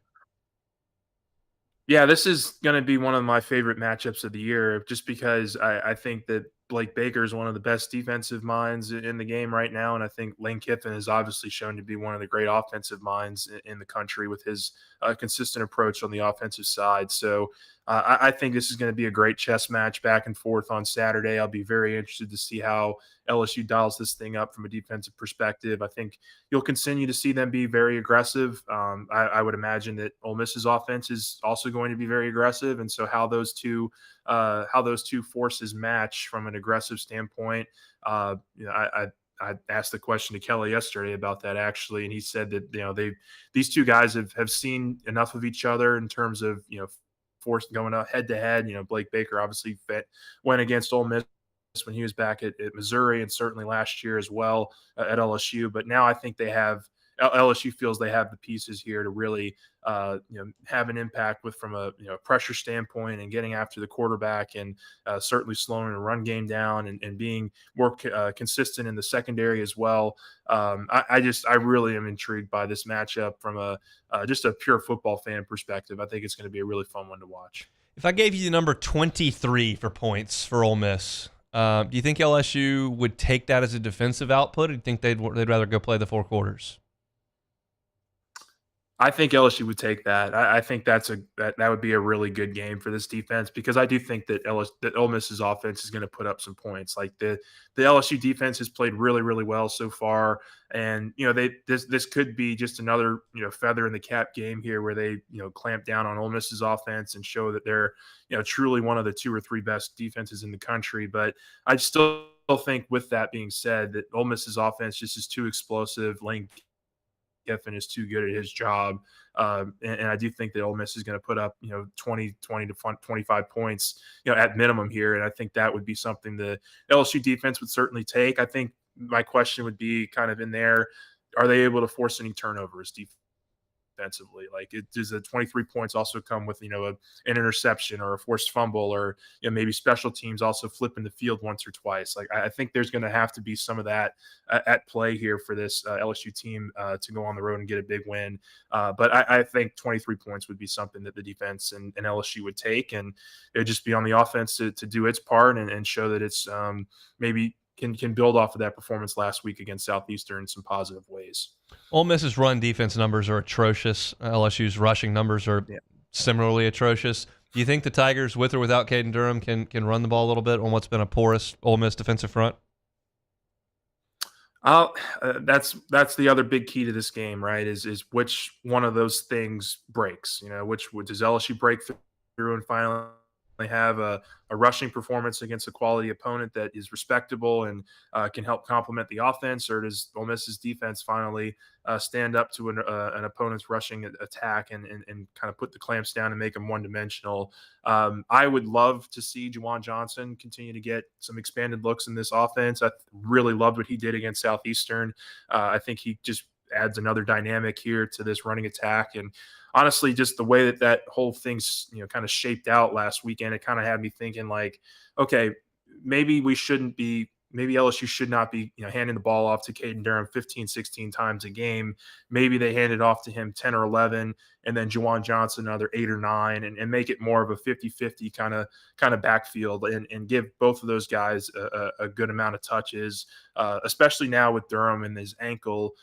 Yeah, this is going to be one of my favorite matchups of the year, just because I think that Blake Baker is one of the best defensive minds in the game right now, and I think Lane Kiffin is obviously shown to be one of the great offensive minds in the country with his consistent approach on the offensive side. So I think this is going to be a great chess match back and forth on Saturday. I'll be very interested to see how LSU dials this thing up from a defensive perspective. I think you'll continue to see them be very aggressive. I would imagine that Ole Miss's offense is also going to be very aggressive, and so how those two forces match from an aggressive standpoint. I asked the question to Kelly yesterday about that actually, and he said that these two guys have seen enough of each other in terms of force going out head to head. Blake Baker obviously went against Ole Miss when he was back at Missouri, and certainly last year as well at LSU. But now I think LSU feels they have the pieces here to really have an impact from a pressure standpoint and getting after the quarterback, and certainly slowing the run game down and being more consistent in the secondary as well. I really am intrigued by this matchup from just a pure football fan perspective. I think it's going to be a really fun one to watch. If I gave you the number 23 for points for Ole Miss, do you think LSU would take that as a defensive output, or do you think they'd rather go play the 4 quarters? I think LSU would take that. I think that would be a really good game for this defense, because I do think that Ole Miss's offense is going to put up some points. Like the LSU defense has played really, really well so far, and this could be just another feather in the cap game here where they clamp down on Ole Miss's offense and show that they're truly one of the 2 or 3 best defenses in the country. But I still think, with that being said, that Ole Miss's offense just is too explosive. Lane Kiffin is too good at his job. And I do think that Ole Miss is going to put up, 20 to 25 points, at minimum here. And I think that would be something the LSU defense would certainly take. I think my question would be kind of in there, are they able to force any turnovers defensively? Like, does the 23 points also come with, an interception or a forced fumble, or maybe special teams also flipping the field once or twice? Like, I think there's going to have to be some of that at play here for this LSU team to go on the road and get a big win. But I think 23 points would be something that the defense and LSU would take, and it would just be on the offense to do its part and show that it's maybe can build off of that performance last week against Southeastern in some positive ways. Ole Miss's run defense numbers are atrocious. LSU's rushing numbers are similarly atrocious. Do you think the Tigers, with or without Caden Durham, can run the ball a little bit on what's been a porous Ole Miss defensive front? That's the other big key to this game, right? Is which one of those things breaks? Which does LSU break through and finally have a rushing performance against a quality opponent that is respectable and can help complement the offense, or does Ole Miss's defense finally stand up to an opponent's rushing attack and kind of put the clamps down and make them one-dimensional? I would love to see Juwan Johnson continue to get some expanded looks in this offense. I really loved what he did against Southeastern. I think he just adds another dynamic here to this running attack. And honestly, just the way that whole thing's kind of shaped out last weekend, it kind of had me thinking like, okay, maybe LSU should not be handing the ball off to Caden Durham 15, 16 times a game. Maybe they hand it off to him 10 or 11, and then Juwan Johnson another 8 or 9, and make it more of a 50-50 kind of backfield, and give both of those guys a good amount of touches, especially now with Durham and his ankle.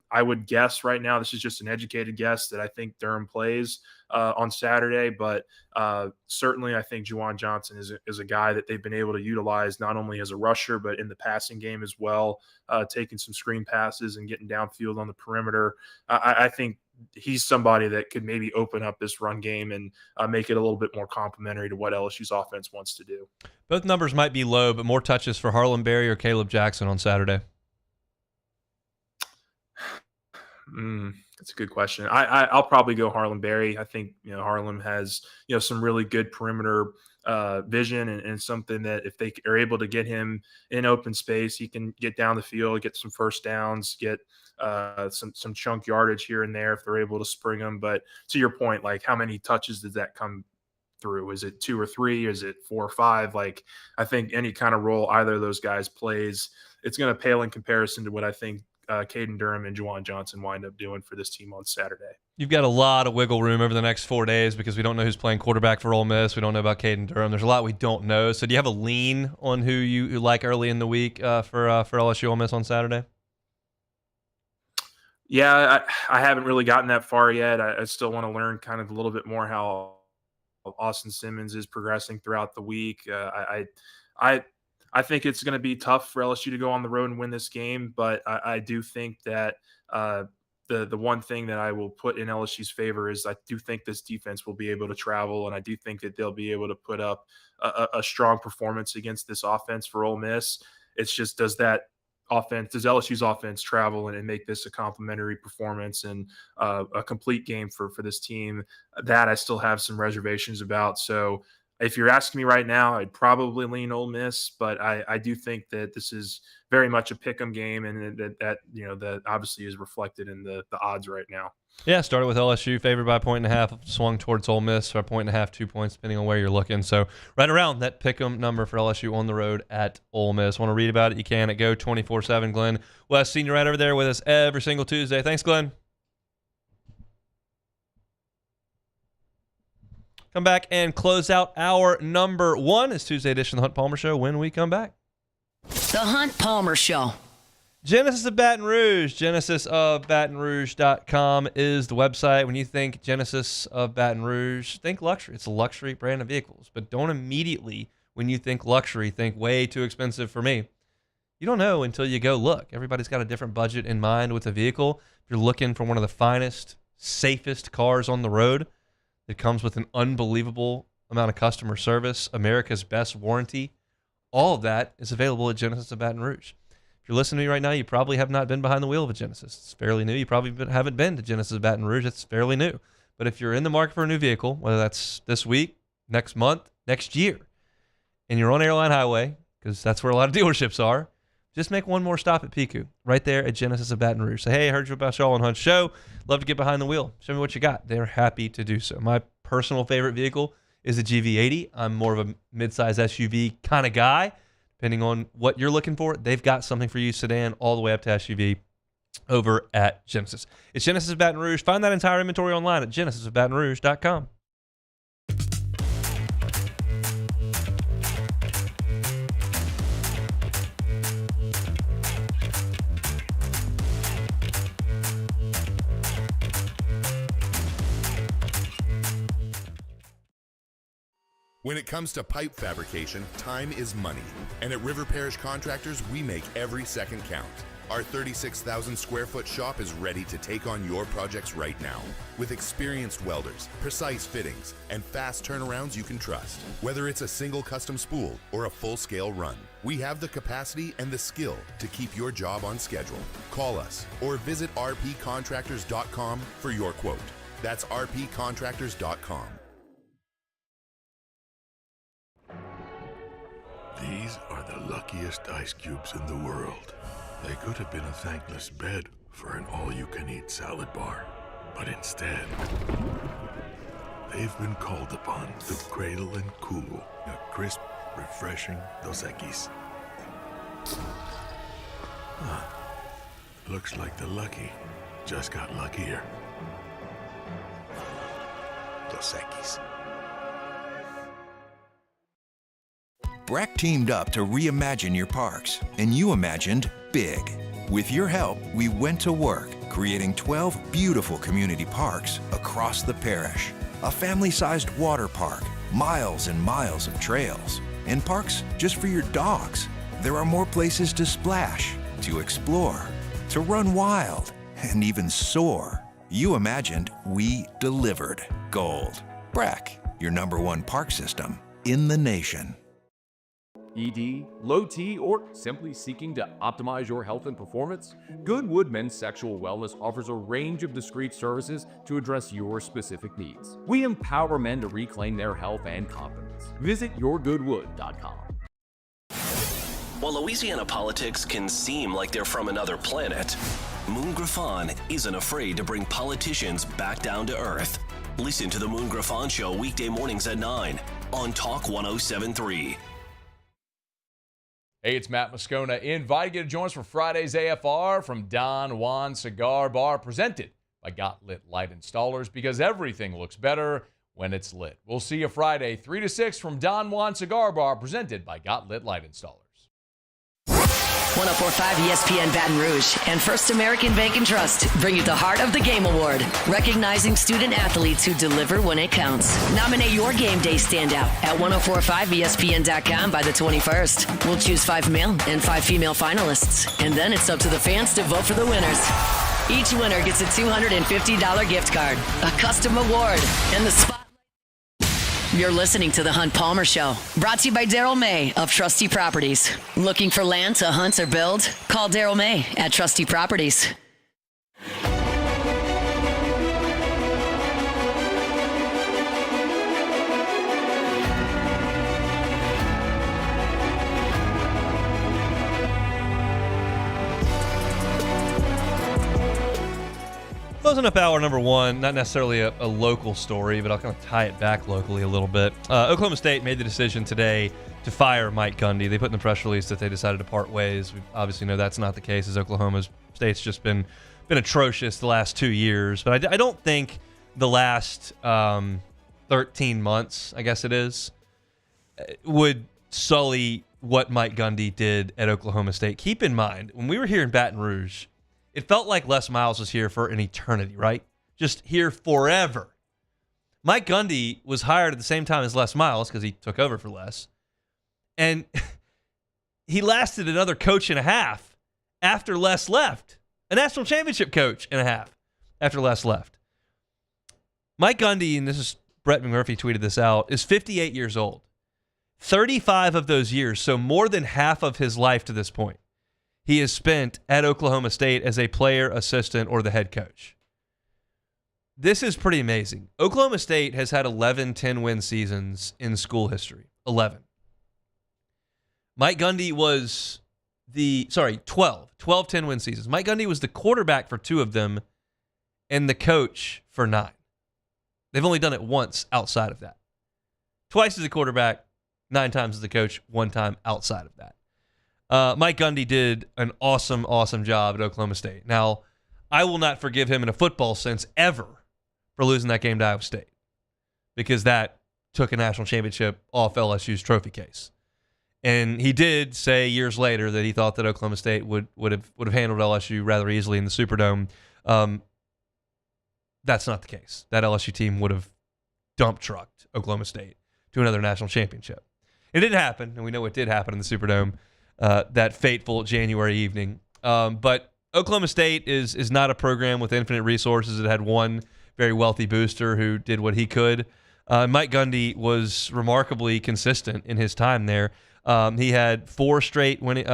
I would guess right now, this is just an educated guess, that I think Durham plays on Saturday, but certainly I think Juwan Johnson is a guy that they've been able to utilize not only as a rusher, but in the passing game as well, taking some screen passes and getting downfield on the perimeter. I think he's somebody that could maybe open up this run game and make it a little bit more complementary to what LSU's offense wants to do. Both numbers might be low, but more touches for Harlan Berry or Caleb Jackson on Saturday? That's a good question. I'll probably go Harlan Berry. I think Harlan has some really good perimeter vision and something that if they are able to get him in open space, he can get down the field, get some first downs, get some chunk yardage here and there if they're able to spring them. But to your point, like, how many touches does that come through? Is it 2 or 3? Is it 4 or 5? Like, I think any kind of role either of those guys plays, it's going to pale in comparison to what I think Caden Durham and Juwan Johnson wind up doing for this team on Saturday. You've got a lot of wiggle room over the next 4 days because we don't know who's playing quarterback for Ole Miss. We don't know about Caden Durham. There's a lot we don't know. So do you have a lean on who you like early in the week for LSU Ole Miss on Saturday? Yeah, I haven't really gotten that far yet. I still want to learn kind of a little bit more how Austin Simmons is progressing throughout the week. I think it's going to be tough for LSU to go on the road and win this game, but I do think that the one thing that I will put in LSU's favor is I do think this defense will be able to travel, and I do think that they'll be able to put up a strong performance against this offense for Ole Miss. It's just does LSU's offense travel and make this a complimentary performance and a complete game for this team? That I still have some reservations about. So if you're asking me right now, I'd probably lean Ole Miss, but I do think that this is very much a pick'em game, and that obviously is reflected in the odds right now. Yeah, started with LSU favored by 1.5, swung towards Ole Miss by 1.5, 2 points, depending on where you're looking. So right around that pick'em number for LSU on the road at Ole Miss. Want to read about it? You can at Go247. Glenn West, senior right over there with us every single Tuesday. Thanks, Glenn. Come back and close out our number 1. It's Tuesday edition of the Hunt Palmer Show when we come back. The Hunt Palmer Show. Genesis of Baton Rouge. GenesisofBatonRouge.com is the website. When you think Genesis of Baton Rouge, think luxury. It's a luxury brand of vehicles. But don't immediately, when you think luxury, think way too expensive for me. You don't know until you go look. Everybody's got a different budget in mind with a vehicle. If you're looking for one of the finest, safest cars on the road, it comes with an unbelievable amount of customer service, America's best warranty. All of that is available at Genesis of Baton Rouge. If you're listening to me right now, you probably have not been behind the wheel of a Genesis. It's fairly new. You probably haven't been to Genesis of Baton Rouge. It's fairly new. But if you're in the market for a new vehicle, whether that's this week, next month, next year, and you're on Airline Highway, because that's where a lot of dealerships are, just make one more stop at Piku, right there at Genesis of Baton Rouge. Say, hey, I heard you about y'all on Hunt Show. Love to get behind the wheel. Show me what you got. They're happy to do so. My personal favorite vehicle is the GV80. I'm more of a midsize SUV kind of guy. Depending on what you're looking for, they've got something for you, sedan all the way up to SUV over at Genesis. It's Genesis of Baton Rouge. Find that entire inventory online at GenesisofBatonRouge.com. When it comes to pipe fabrication, time is money. And at River Parish Contractors, we make every second count. Our 36,000 square foot shop is ready to take on your projects right now. With experienced welders, precise fittings, and fast turnarounds you can trust. Whether it's a single custom spool or a full-scale run, we have the capacity and the skill to keep your job on schedule. Call us or visit rpcontractors.com for your quote. That's rpcontractors.com. These are the luckiest ice cubes in the world. They could have been a thankless bed for an all-you-can-eat salad bar. But instead, they've been called upon to cradle and cool a crisp, refreshing Dos Equis. Looks like the lucky just got luckier. Dos Equis. BRAC teamed up to reimagine your parks, and you imagined big. With your help, we went to work, creating 12 beautiful community parks across the parish. A family-sized water park, miles and miles of trails, and parks just for your dogs. There are more places to splash, to explore, to run wild, and even soar. You imagined, we delivered. Gold. BRAC, your #1 park system in the nation. ED, low T, or simply seeking to optimize your health and performance? Goodwood Men's Sexual Wellness offers a range of discreet services to address your specific needs. We empower men to reclaim their health and confidence. Visit yourgoodwood.com. While Louisiana politics can seem like they're from another planet, Moon Griffon isn't afraid to bring politicians back down to earth. Listen to the Moon Griffon Show weekday mornings at 9 on Talk 107.3. Hey, it's Matt Moscona inviting you to join us for Friday's AFR from Don Juan Cigar Bar, presented by Got Lit Light Installers, because everything looks better when it's lit. We'll see you Friday, 3 to 6 from Don Juan Cigar Bar, presented by Got Lit Light Installers. 104.5 ESPN Baton Rouge and First American Bank and Trust bring you the Heart of the Game Award, recognizing student athletes who deliver when it counts. Nominate your game day standout at 1045ESPN.com by the 21st. We'll choose 5 male and 5 female finalists, and then it's up to the fans to vote for the winners. Each winner gets a $250 gift card, a custom award, and the spot. You're listening to The Hunt Palmer Show, brought to you by Daryl May of Trusty Properties. Looking for land to hunt or build? Call Daryl May at Trusty Properties. Closing up hour number one, not necessarily a local story, but I'll kind of tie it back locally a little bit. Oklahoma State made the decision today to fire Mike Gundy. They put in the press release that they decided to part ways. We obviously know that's not the case, as Oklahoma State's just been atrocious the last 2 years. But I don't think the last 13 months, I guess it is, would sully what Mike Gundy did at Oklahoma State. Keep in mind, when we were here in Baton Rouge, it felt like Les Miles was here for an eternity, right? Just here forever. Mike Gundy was hired at the same time as Les Miles because he took over for Les. And he lasted another coach and a half after Les left. A national championship coach and a half after Les left. Mike Gundy, and this is Brett McMurphy tweeted this out, is 58 years old. 35 of those years, so more than half of his life to this point, he has spent at Oklahoma State as a player, assistant, or the head coach. This is pretty amazing. Oklahoma State has had 11 10-win seasons in school history. 11. Mike Gundy was 12 10-win seasons. Mike Gundy was the quarterback for 2 of them and the coach for 9. They've only done it once outside of that. Twice as a quarterback, 9 times as the coach, 1 time outside of that. Mike Gundy did an awesome, awesome job at Oklahoma State. Now, I will not forgive him in a football sense ever for losing that game to Iowa State, because that took a national championship off LSU's trophy case. And he did say years later that he thought that Oklahoma State would have handled LSU rather easily in the Superdome. That's not the case. That LSU team would have dump trucked Oklahoma State to another national championship. It didn't happen, and we know it did happen in the Superdome that fateful January evening. But Oklahoma State is not a program with infinite resources. It had one very wealthy booster who did what he could. Mike Gundy was remarkably consistent in his time there. He had 4 straight winning.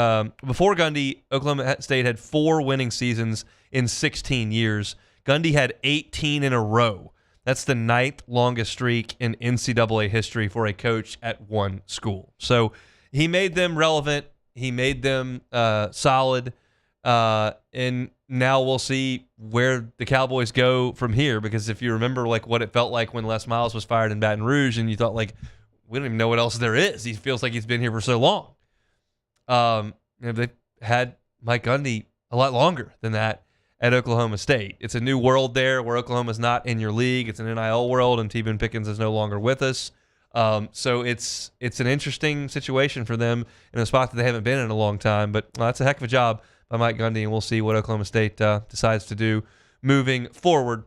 Before Gundy, Oklahoma State had 4 winning seasons in 16 years. Gundy had 18 in a row. That's the 9th longest streak in NCAA history for a coach at one school. So he made them relevant. He made them solid. And now we'll see where the Cowboys go from here, because if you remember like what it felt like when Les Miles was fired in Baton Rouge, and you thought like, we don't even know what else there is. He feels like he's been here for so long. They've had Mike Gundy a lot longer than that at Oklahoma State. It's a new world there where Oklahoma's not in your league. It's an NIL world, and T-Boone Pickens is no longer with us. So it's an interesting situation for them in a spot that they haven't been in a long time. But that's a heck of a job by Mike Gundy, and we'll see what Oklahoma State decides to do moving forward.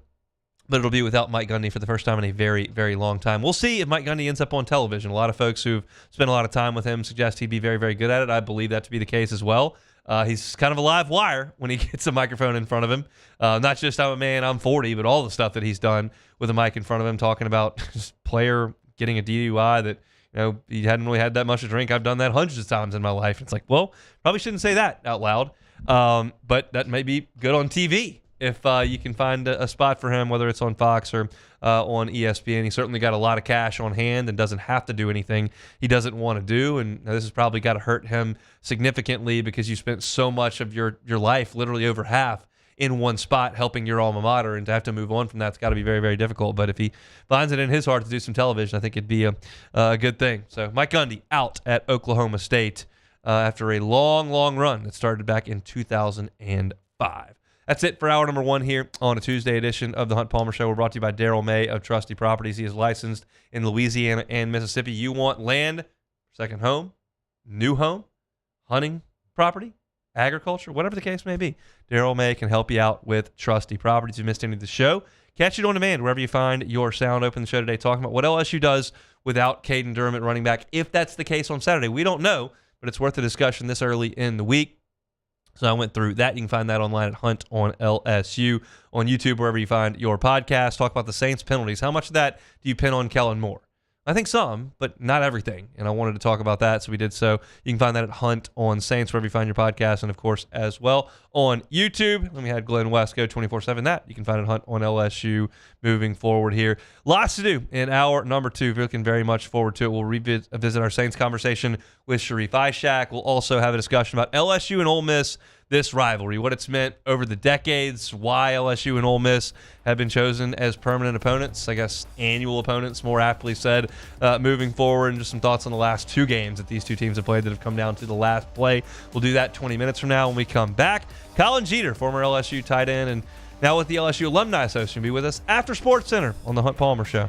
But it'll be without Mike Gundy for the first time in a very, very long time. We'll see if Mike Gundy ends up on television. A lot of folks who've spent a lot of time with him suggest he'd be very, very good at it. I believe that to be the case as well. He's kind of a live wire when he gets a microphone in front of him. Not just I'm a man, I'm 40, but all the stuff that he's done with a mic in front of him, talking about just player getting a DUI that, you know, he hadn't really had that much to drink. I've done that hundreds of times in my life. It's like, well, probably shouldn't say that out loud. But that may be good on TV if you can find a spot for him, whether it's on Fox or on ESPN. He certainly got a lot of cash on hand and doesn't have to do anything he doesn't want to do. And this has probably got to hurt him significantly, because you spent so much of your life, literally over half, in one spot helping your alma mater, and to have to move on from that's got to be very, very difficult. But if he finds it in his heart to do some television, I think it'd be a good thing. So Mike Gundy out at Oklahoma State. after a long, long run that started back in 2005. That's it for hour number 1 here on a Tuesday edition of the Hunt Palmer Show. We're brought to you by Daryl May of Trusty Properties. He is licensed in Louisiana and Mississippi. You want land, second home, new home, hunting property, agriculture, whatever the case may be. Daryl May can help you out with Trusty Properties. If you missed any of the show, catch it on demand wherever you find your sound. Open the show today talking about what LSU does without Caden Durham at running back, if that's the case on Saturday. We don't know, but it's worth a discussion this early in the week. So I went through that. You can find that online at Hunt on LSU, on YouTube, wherever you find your podcast. Talk about the Saints penalties. How much of that do you pin on Kellen Moore? I think some, but not everything. And I wanted to talk about that, so we did so. You can find that at Hunt on Saints, wherever you find your podcast, and, of course, as well on YouTube. Then we had Glenn West go 24/7. That you can find at Hunt on LSU moving forward here. Lots to do in hour number 2. Looking very much forward to it. We'll revisit our Saints conversation with Sharif Ishak. We'll also have a discussion about LSU and Ole Miss, this rivalry, what it's meant over the decades, why LSU and Ole Miss have been chosen as permanent opponents, I guess annual opponents, more aptly said, moving forward, and just some thoughts on the last 2 games that these 2 teams have played that have come down to the last play. We'll do that 20 minutes from now when we come back. Colin Jeter, former LSU tight end, and now with the LSU Alumni Association, will be with us after Sports Center on The Hunt Palmer Show.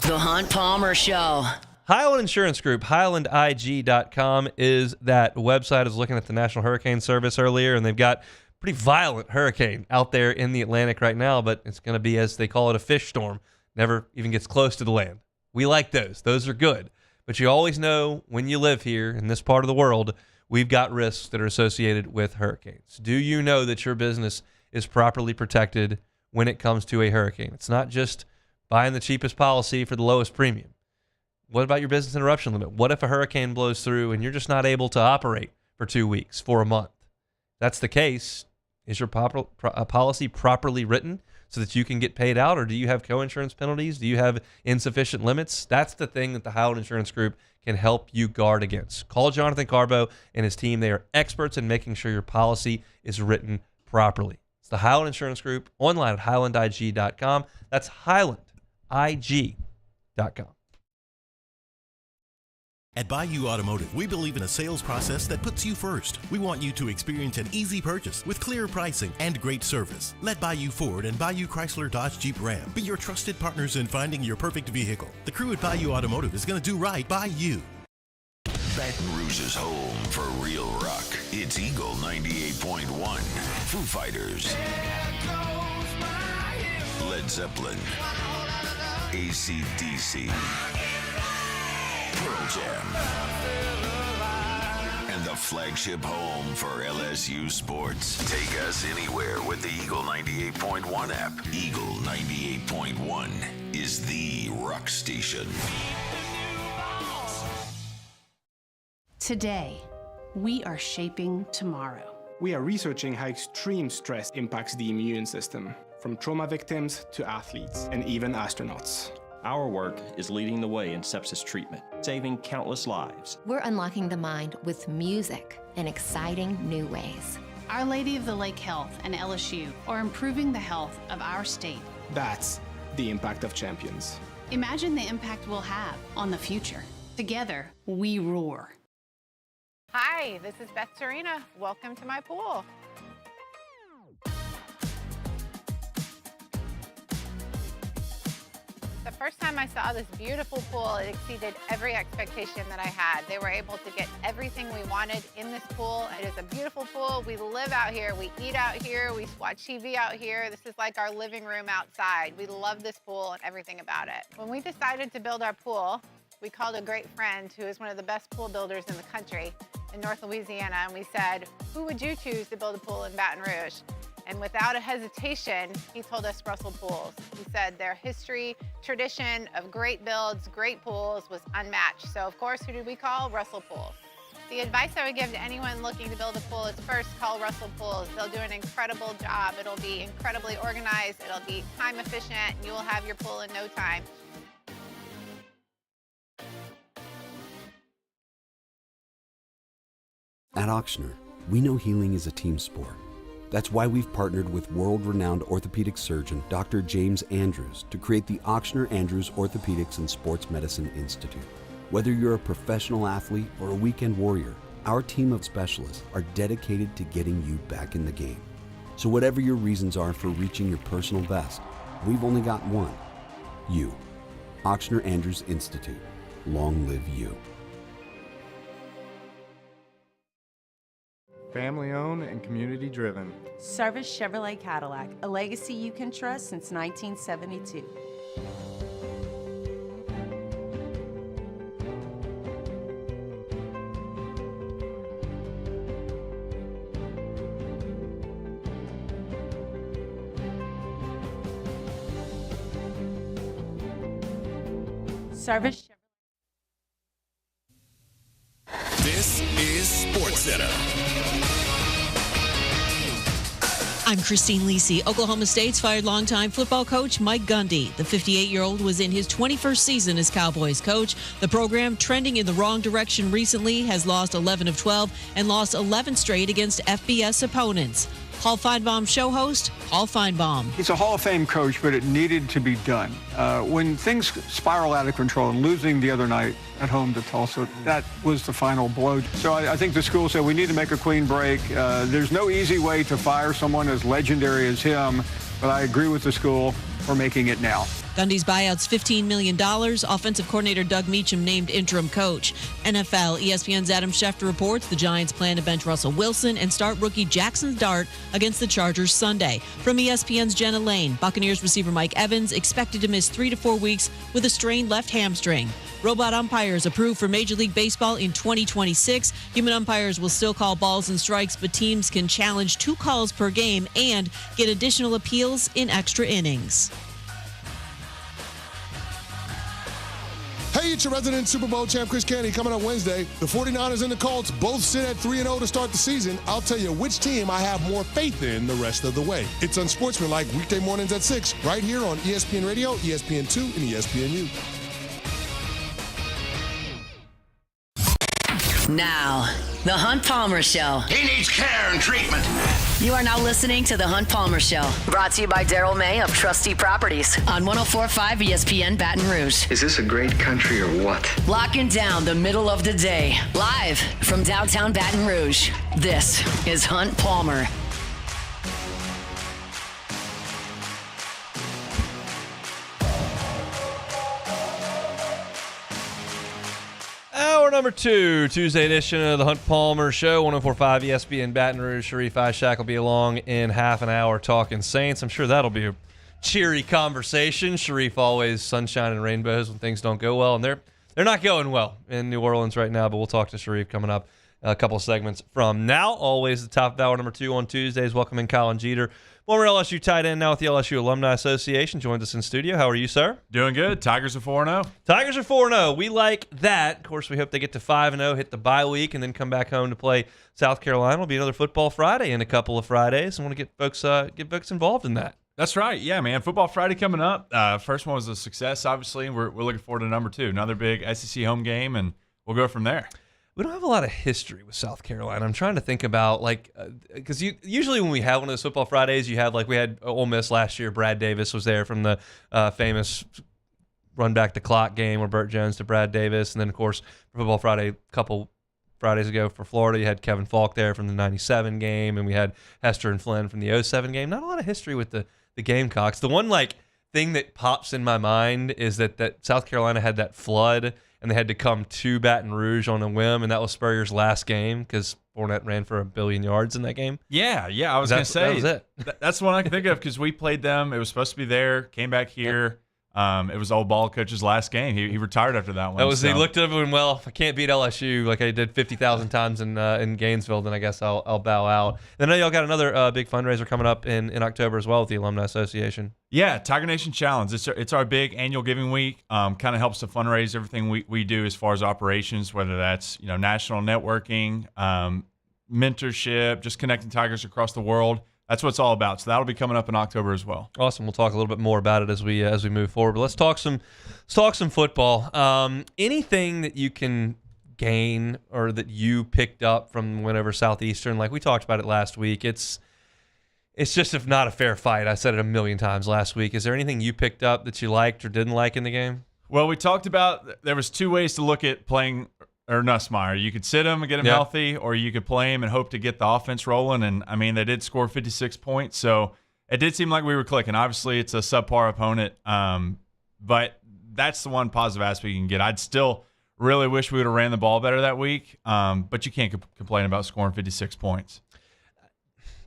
The Hunt Palmer Show. Highland Insurance Group, HighlandIG.com is that website. I was looking at the National Hurricane Service earlier, and they've got a pretty violent hurricane out there in the Atlantic right now, but it's going to be, as they call it, a fish storm. Never even gets close to the land. We like those. Those are good. But you always know when you live here in this part of the world, we've got risks that are associated with hurricanes. Do you know that your business is properly protected when it comes to a hurricane? It's not just buying the cheapest policy for the lowest premium. What about your business interruption limit? What if a hurricane blows through and you're just not able to operate for 2 weeks, for a month? If that's the case. Is your policy properly written so that you can get paid out, or do you have co-insurance penalties? Do you have insufficient limits? That's the thing that the Highland Insurance Group can help you guard against. Call Jonathan Carbo and his team. They are experts in making sure your policy is written properly. It's the Highland Insurance Group, online at HighlandIG.com. That's HighlandIG.com. At Bayou Automotive, we believe in a sales process that puts you first. We want you to experience an easy purchase with clear pricing and great service. Let Bayou Ford and Bayou Chrysler Dodge Jeep Ram be your trusted partners in finding your perfect vehicle. The crew at Bayou Automotive is going to do right by you. Baton Rouge's home for real rock. It's Eagle 98.1. Foo Fighters. Led Zeppelin. AC/DC. Pearl Jam. And the flagship home for LSU sports. Take us anywhere with the Eagle 98.1 app. Eagle 98.1 is the rock station. Today, we are shaping tomorrow. We are researching how extreme stress impacts the immune system, from trauma victims to athletes and even astronauts. Our work is leading the way in sepsis treatment, saving countless lives. We're unlocking the mind with music in exciting new ways. Our Lady of the Lake Health and LSU are improving the health of our state. That's the impact of champions. Imagine the impact we'll have on the future. Together, we roar. Hi, this is Beth Serena. Welcome to my pool. The first time I saw this beautiful pool, it exceeded every expectation that I had. They were able to get everything we wanted in this pool. It is a beautiful pool. We live out here, we eat out here, we watch TV out here. This is like our living room outside. We love this pool and everything about it. When we decided to build our pool, we called a great friend who is one of the best pool builders in the country in North Louisiana, and we said, who would you choose to build a pool in Baton Rouge? And without a hesitation, he told us Russell Pools. He said their history, tradition of great builds, great pools was unmatched. So of course, who did we call? Russell Pools. The advice I would give to anyone looking to build a pool is first call Russell Pools. They'll do an incredible job. It'll be incredibly organized. It'll be time efficient. And you will have your pool in no time. At Auctioner, we know healing is a team sport. That's why we've partnered with world-renowned orthopedic surgeon Dr. James Andrews to create the Auctioner Andrews Orthopedics and Sports Medicine Institute. Whether you're a professional athlete or a weekend warrior, our team of specialists are dedicated to getting you back in the game. So whatever your reasons are for reaching your personal best, we've only got one. You. Ochsner Andrews Institute. Long live you. Family owned and community driven. Service Chevrolet Cadillac, a legacy you can trust since 1972. Service. This is SportsCenter. I'm Christine Lisi. Oklahoma State's fired longtime football coach Mike Gundy. The 58-year-old was in his 21st season as Cowboys coach. The program, trending in the wrong direction recently, has lost 11 of 12 and lost 11 straight against FBS opponents. Paul Feinbaum show host, Paul Feinbaum. He's a Hall of Fame coach, but it needed to be done. When things spiral out of control, and losing the other night at home to Tulsa, that was the final blow. So I think the school said we need to make a clean break. There's no easy way to fire someone as legendary as him, but I agree with the school. We're making it now. Gundy's buyout's $15 million. Offensive coordinator Doug Meacham named interim coach. NFL, ESPN's Adam Schefter reports the Giants plan to bench Russell Wilson and start rookie Jackson Dart against the Chargers Sunday. From ESPN's Jenna Lane, Buccaneers receiver Mike Evans expected to miss 3 to 4 weeks with a strained left hamstring. Robot umpires approved for Major League Baseball in 2026. Human umpires will still call balls and strikes, but teams can challenge 2 calls per game and get additional appeals in extra innings. Hey, it's your resident Super Bowl champ, Chris Candy, coming up Wednesday. The 49ers and the Colts both sit at 3-0 to start the season. I'll tell you which team I have more faith in the rest of the way. It's Unsportsmanlike weekday mornings at 6, right here on ESPN Radio, ESPN2, and ESPNU. Now, The Hunt Palmer Show. He needs care and treatment. You are now listening to The Hunt Palmer Show, brought to you by Daryl May of Trustee Properties on 104.5 ESPN Baton Rouge. Is this a great country or what? Locking down the middle of the day, live from downtown Baton Rouge. This is Hunt Palmer. Hour number 2, Tuesday edition of the Hunt Palmer Show, 104.5 ESPN Baton Rouge. Sharif Ishak will be along in half an hour talking Saints. I'm sure that'll be a cheery conversation. Sharif always sunshine and rainbows when things don't go well, and they're not going well in New Orleans right now, but we'll talk to Sharif coming up a couple of segments from now. Always the top of hour number 2 on Tuesdays. Welcome in Colin Jeter, former LSU tight end, now with the LSU Alumni Association, joins us in studio. How are you, sir? Doing good. Tigers are 4-0. Tigers are 4-0. We like that. Of course, we hope they get to 5-0, hit the bye week, and then come back home to play South Carolina. It'll be another football Friday in a couple of Fridays. I want to get folks involved in that. That's right. Yeah, man. Football Friday coming up. First one was a success, obviously, and we're looking forward to number 2. Another big SEC home game, and we'll go from there. We don't have a lot of history with South Carolina. I'm trying to think about, because usually when we have one of those football Fridays, you have, we had Ole Miss last year. Brad Davis was there from the famous run back the clock game where Burt Jones to Brad Davis. And then, of course, for Football Friday, a couple Fridays ago for Florida, you had Kevin Falk there from the 97 game, and we had Hester and Flynn from the 07 game. Not a lot of history with the Gamecocks. The one, thing that pops in my mind is that South Carolina had that flood, and they had to come to Baton Rouge on a whim, and that was Spurrier's last game because Fournette ran for 1 billion yards in that game. Yeah, I was going to say. That was it. That's the one I can think of because we played them. It was supposed to be there, came back here. It was old ball coach's last game. He retired after that one. He looked at everyone, well, if I can't beat LSU like I did 50,000 times in Gainesville, then I guess I'll bow out. And I know y'all got another big fundraiser coming up in October as well with the Alumni Association. Yeah, Tiger Nation Challenge. It's our big annual giving week. Kind of helps to fundraise everything we do as far as operations, whether that's national networking, mentorship, just connecting Tigers across the world. That's what it's all about. So that'll be coming up in October as well. Awesome. We'll talk a little bit more about it as we move forward. But let's talk some football. Anything that you can gain or that you picked up from whenever Southeastern, like we talked about it last week, it's just if not a fair fight. I said it a million times last week. Is there anything you picked up that you liked or didn't like in the game? Well, we talked about there was two ways to look at playing or Nussmeier. You could sit him and get him healthy, or you could play him and hope to get the offense rolling. And, I mean, they did score 56 points, so it did seem like we were clicking. Obviously, it's a subpar opponent, but that's the one positive aspect you can get. I'd still really wish we would have ran the ball better that week, but you can't complain about scoring 56 points.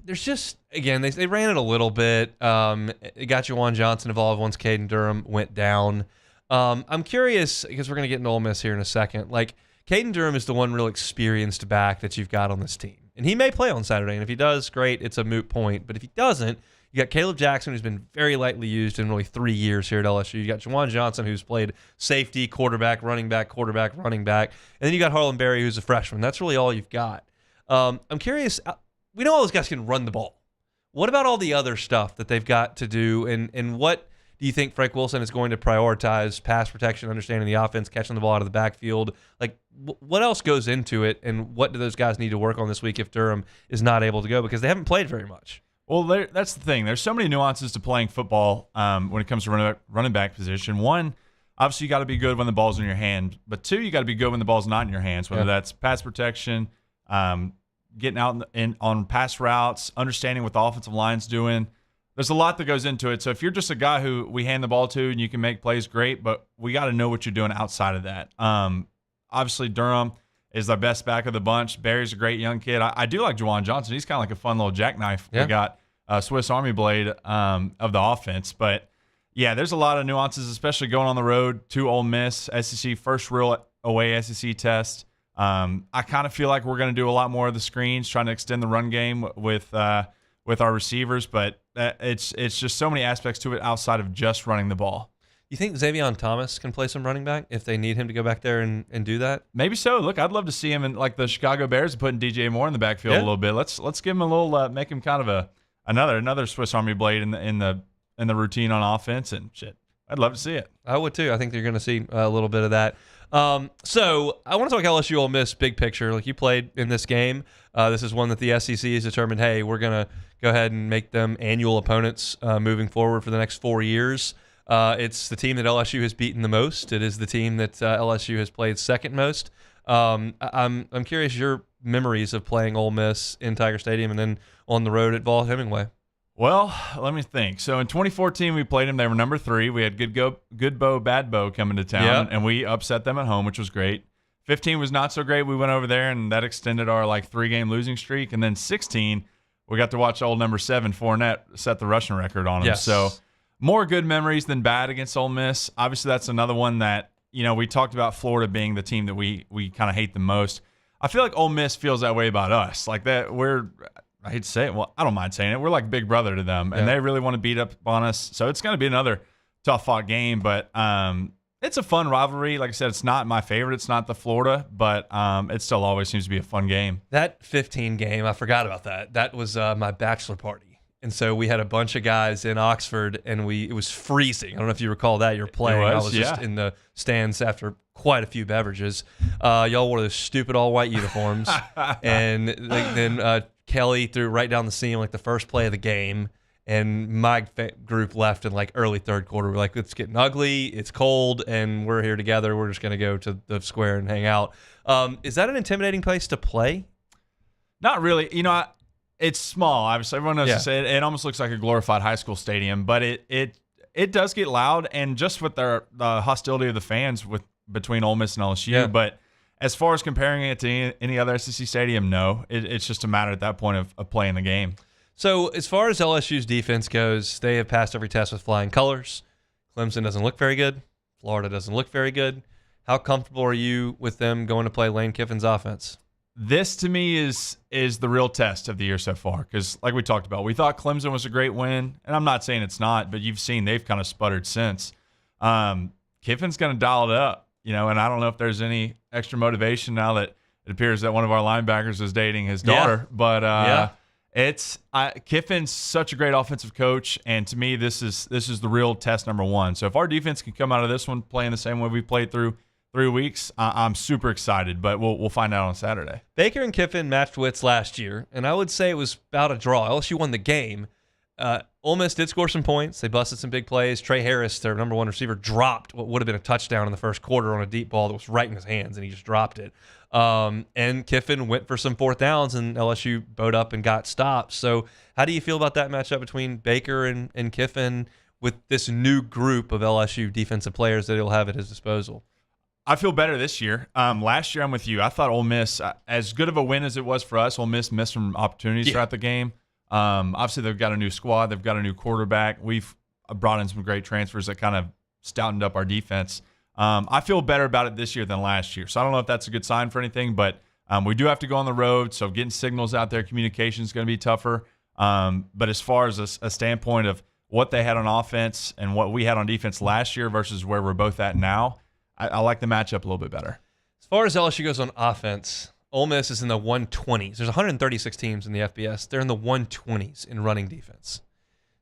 There's just, again, they ran it a little bit. It got Juwan Johnson involved once Caden Durham went down. I'm curious, because we're going to get into Ole Miss here in a second. Like, Caden Durham is the one real experienced back that you've got on this team. And he may play on Saturday, and if he does, great, it's a moot point. But if he doesn't, you got Caleb Jackson, who's been very lightly used in really 3 years here at LSU. You got Juwan Johnson, who's played safety, quarterback, running back. And then you got Harlan Berry, who's a freshman. That's really all you've got. I'm curious, we know all those guys can run the ball. What about all the other stuff that they've got to do, and what do you think Frank Wilson is going to prioritize? Pass protection, understanding the offense, catching the ball out of the backfield. Like, what else goes into it, and what do those guys need to work on this week if Durham is not able to go? Because they haven't played very much. Well, that's the thing. There's so many nuances to playing football when it comes to running back position. One, obviously you got to be good when the ball's in your hand. But two, you got to be good when the ball's not in your hands, whether that's pass protection, getting out on pass routes, understanding what the offensive line's doing. There's a lot that goes into it. So if you're just a guy who we hand the ball to and you can make plays, great, but we got to know what you're doing outside of that. Obviously, Durham is the best back of the bunch. Barry's a great young kid. I do like Juwan Johnson. He's kind of like a fun little jackknife. We got a Swiss Army blade of the offense. But, yeah, there's a lot of nuances, especially going on the road to Ole Miss, SEC, first real away SEC test. I kind of feel like we're going to do a lot more of the screens, trying to extend the run game with our receivers, but it's just so many aspects to it outside of just running the ball. You think Xavion Thomas can play some running back if they need him to go back there and do that? Maybe so. Look, I'd love to see him in like the Chicago Bears putting DJ Moore in the backfield a little bit. Let's give him a little, make him kind of another Swiss Army blade in the routine on offense and shit. I'd love to see it. I would too. I think you're going to see a little bit of that. So I want to talk LSU Ole Miss big picture. Like, you played in this game. This is one that the SEC has determined, hey, we're going to go ahead and make them annual opponents moving forward for the next 4 years. It's the team that LSU has beaten the most. It is the team that LSU has played second most. I'm curious your memories of playing Ole Miss in Tiger Stadium and then on the road at Vaught-Hemingway. Well, let me think. So in 2014, we played them. They were number 3. We had Good Bo, Bad Bo coming to town, and we upset them at home, which was great. 15 was not so great. We went over there, and that extended our 3-game losing streak. And then 16, we got to watch old number 7, Fournette, set the rushing record on him. Yes. So more good memories than bad against Ole Miss. Obviously, that's another one that, we talked about Florida being the team that we kind of hate the most. I feel like Ole Miss feels that way about us. Like that, I hate to say it. Well, I don't mind saying it. We're like big brother to them, and they really want to beat up on us. So it's going to be another tough-fought game, but it's a fun rivalry. Like I said, it's not my favorite. It's not the Florida, but it still always seems to be a fun game. That 15 game, I forgot about that. That was my bachelor party. And so we had a bunch of guys in Oxford, and it was freezing. I don't know if you recall that. You were playing. I was just in the stands after quite a few beverages. Y'all wore those stupid all-white uniforms. And then Kelly threw right down the seam the first play of the game. And my group left in early third quarter. We're like, it's getting ugly. It's cold, and we're here together. We're just going to go to the square and hang out. Is that an intimidating place to play? Not really. It's small, obviously. Everyone knows it almost looks like a glorified high school stadium, but it does get loud, and just with the hostility of the fans between Ole Miss and LSU. Yeah. But as far as comparing it to any other SEC stadium, no. It's just a matter at that point of playing the game. So as far as LSU's defense goes, they have passed every test with flying colors. Clemson doesn't look very good. Florida doesn't look very good. How comfortable are you with them going to play Lane Kiffin's offense? This, to me, is the real test of the year so far because, like we talked about, we thought Clemson was a great win, and I'm not saying it's not, but you've seen they've kind of sputtered since. Kiffin's going to dial it up, and I don't know if there's any extra motivation now that it appears that one of our linebackers is dating his daughter, but Kiffin's such a great offensive coach, and to me, this is the real test number one. So if our defense can come out of this one playing the same way we played through 3 weeks, I'm super excited, but we'll find out on Saturday. Baker and Kiffin matched wits last year, and I would say it was about a draw. LSU won the game. Ole Miss did score some points. They busted some big plays. Trey Harris, their number one receiver, dropped what would have been a touchdown in the first quarter on a deep ball that was right in his hands, and he just dropped it. And Kiffin went for some fourth downs, and LSU bowed up and got stopped. So how do you feel about that matchup between Baker and Kiffin with this new group of LSU defensive players that he'll have at his disposal? I feel better this year. Last year, I'm with you. I thought Ole Miss, as good of a win as it was for us, Ole Miss missed some opportunities throughout the game. Obviously, they've got a new squad. They've got a new quarterback. We've brought in some great transfers that kind of stoutened up our defense. I feel better about it this year than last year. So I don't know if that's a good sign for anything, but we do have to go on the road. So getting signals out there, communication is going to be tougher. But as far as a standpoint of what they had on offense and what we had on defense last year versus where we're both at now, I like the matchup a little bit better. As far as LSU goes on offense, Ole Miss is in the 120s. There's 136 teams in the FBS. They're in the 120s in running defense.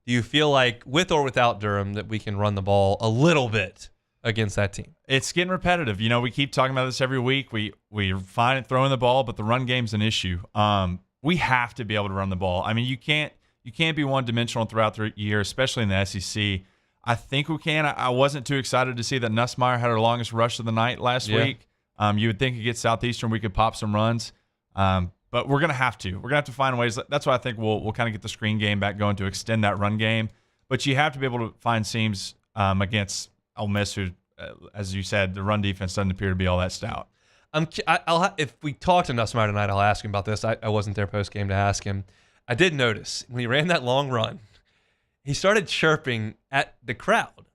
Do you feel like, with or without Durham, that we can run the ball a little bit against that team? It's getting repetitive. We keep talking about this every week. We're fine at throwing the ball, but the run game's an issue. We have to be able to run the ball. I mean, you can't be one-dimensional throughout the year, especially in the SEC. I think we can. I wasn't too excited to see that Nussmeier had our longest rush of the night last week. You would think against Southeastern we could pop some runs, but we're going to have to. We're going to have to find ways. That's why I think we'll kind of get the screen game back going to extend that run game. But you have to be able to find seams against Ole Miss, who, as you said, the run defense doesn't appear to be all that stout. If we talk to Nussmeier tonight, I'll ask him about this. I wasn't there post-game to ask him. I did notice when he ran that long run, he started chirping at the crowd.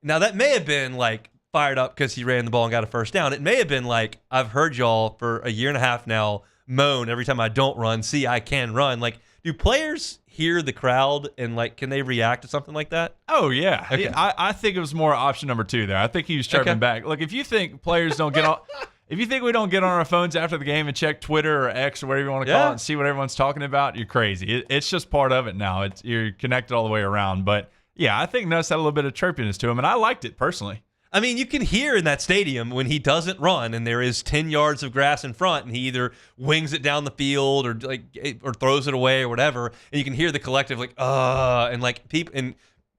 Now, that may have been like fired up because he ran the ball and got a first down. It may have been like, I've heard y'all for a year and a half now moan every time I don't run. See, I can run. Like, do players hear the crowd and like, can they react to something like that? Oh, yeah. Okay. I think it was more option number 2 there. I think he was chirping back. Look, if you think players don't get on. If you think we don't get on our phones after the game and check Twitter or X or whatever you want to call it and see what everyone's talking about, you're crazy. It's just part of it now. You're connected all the way around. But, yeah, I think Nuss had a little bit of chirpiness to him, and I liked it personally. I mean, you can hear in that stadium when he doesn't run and there is 10 yards of grass in front and he either wings it down the field or throws it away or whatever, and you can hear the collective and like people. And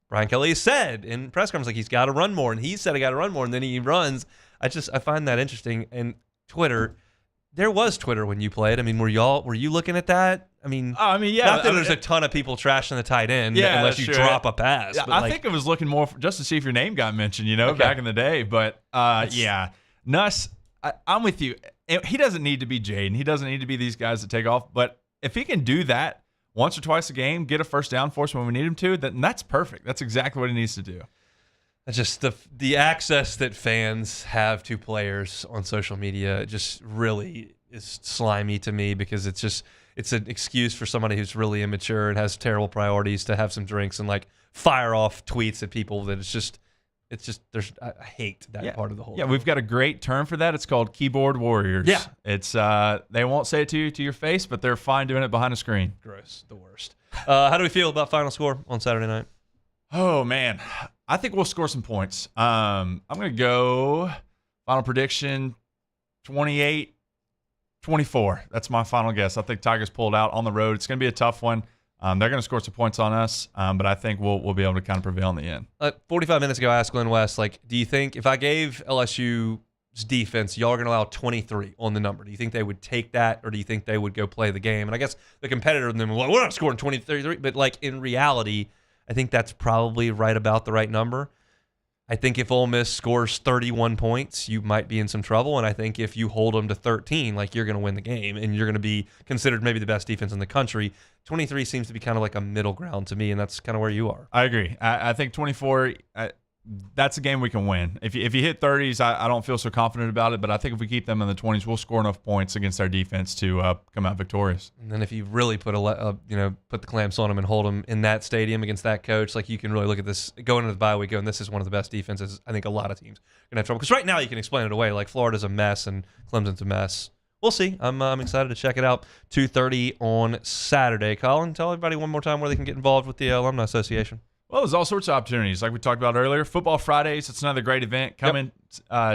Brian Kelly said in press conference, like, he's got to run more, and he said he got to run more, and then he runs. I find that interesting. And Twitter, there was Twitter when you played. I mean, were you looking at that? I mean, yeah. Not that there's a ton of people trashing the tight end unless you drop a pass. Yeah, I think it was looking more just to see if your name got mentioned, back in the day. But yeah, Nuss, I'm with you. He doesn't need to be Jaden. He doesn't need to be these guys that take off. But if he can do that once or twice a game, get a first down for us when we need him to, then that's perfect. That's exactly what he needs to do. Just the access that fans have to players on social media just really is slimy to me, because it's an excuse for somebody who's really immature and has terrible priorities to have some drinks and like fire off tweets at people that I hate that part of the whole. Yeah, we've got a great term for that. It's called keyboard warriors. Yeah. It's they won't say it to your face, but they're fine doing it behind a screen. Gross, the worst. How do we feel about final score on Saturday night? Oh man, I think we'll score some points. I'm going to go final prediction 28-24. That's my final guess. I think Tigers pulled out on the road. It's going to be a tough one. They're going to score some points on us, but I think we'll be able to kind of prevail in the end. 45 minutes ago, I asked Glenn West, do you think if I gave LSU's defense, y'all are going to allow 23 on the number, do you think they would take that, or do you think they would go play the game? And I guess the competitor in them, we're not scoring 23, but in reality, I think that's probably right about the right number. I think if Ole Miss scores 31 points, you might be in some trouble. And I think if you hold them to 13, you're going to win the game and you're going to be considered maybe the best defense in the country. 23 seems to be kind of like a middle ground to me, and that's kind of where you are. I agree. I think 24, that's a game we can win. If you hit 30s, I don't feel so confident about it, but I think if we keep them in the 20s, we'll score enough points against our defense to come out victorious. And then if you really put put the clamps on them and hold them in that stadium against that coach, you can really look at this going into the bye week, and this is one of the best defenses. I think a lot of teams are going to have trouble, because right now you can explain it away. Florida's a mess and Clemson's a mess. We'll see. I'm excited to check it out. 2:30 on Saturday. Colin, tell everybody one more time where they can get involved with the Alumni Association. Well, there's all sorts of opportunities, like we talked about earlier. Football Fridays, it's another great event. Come in,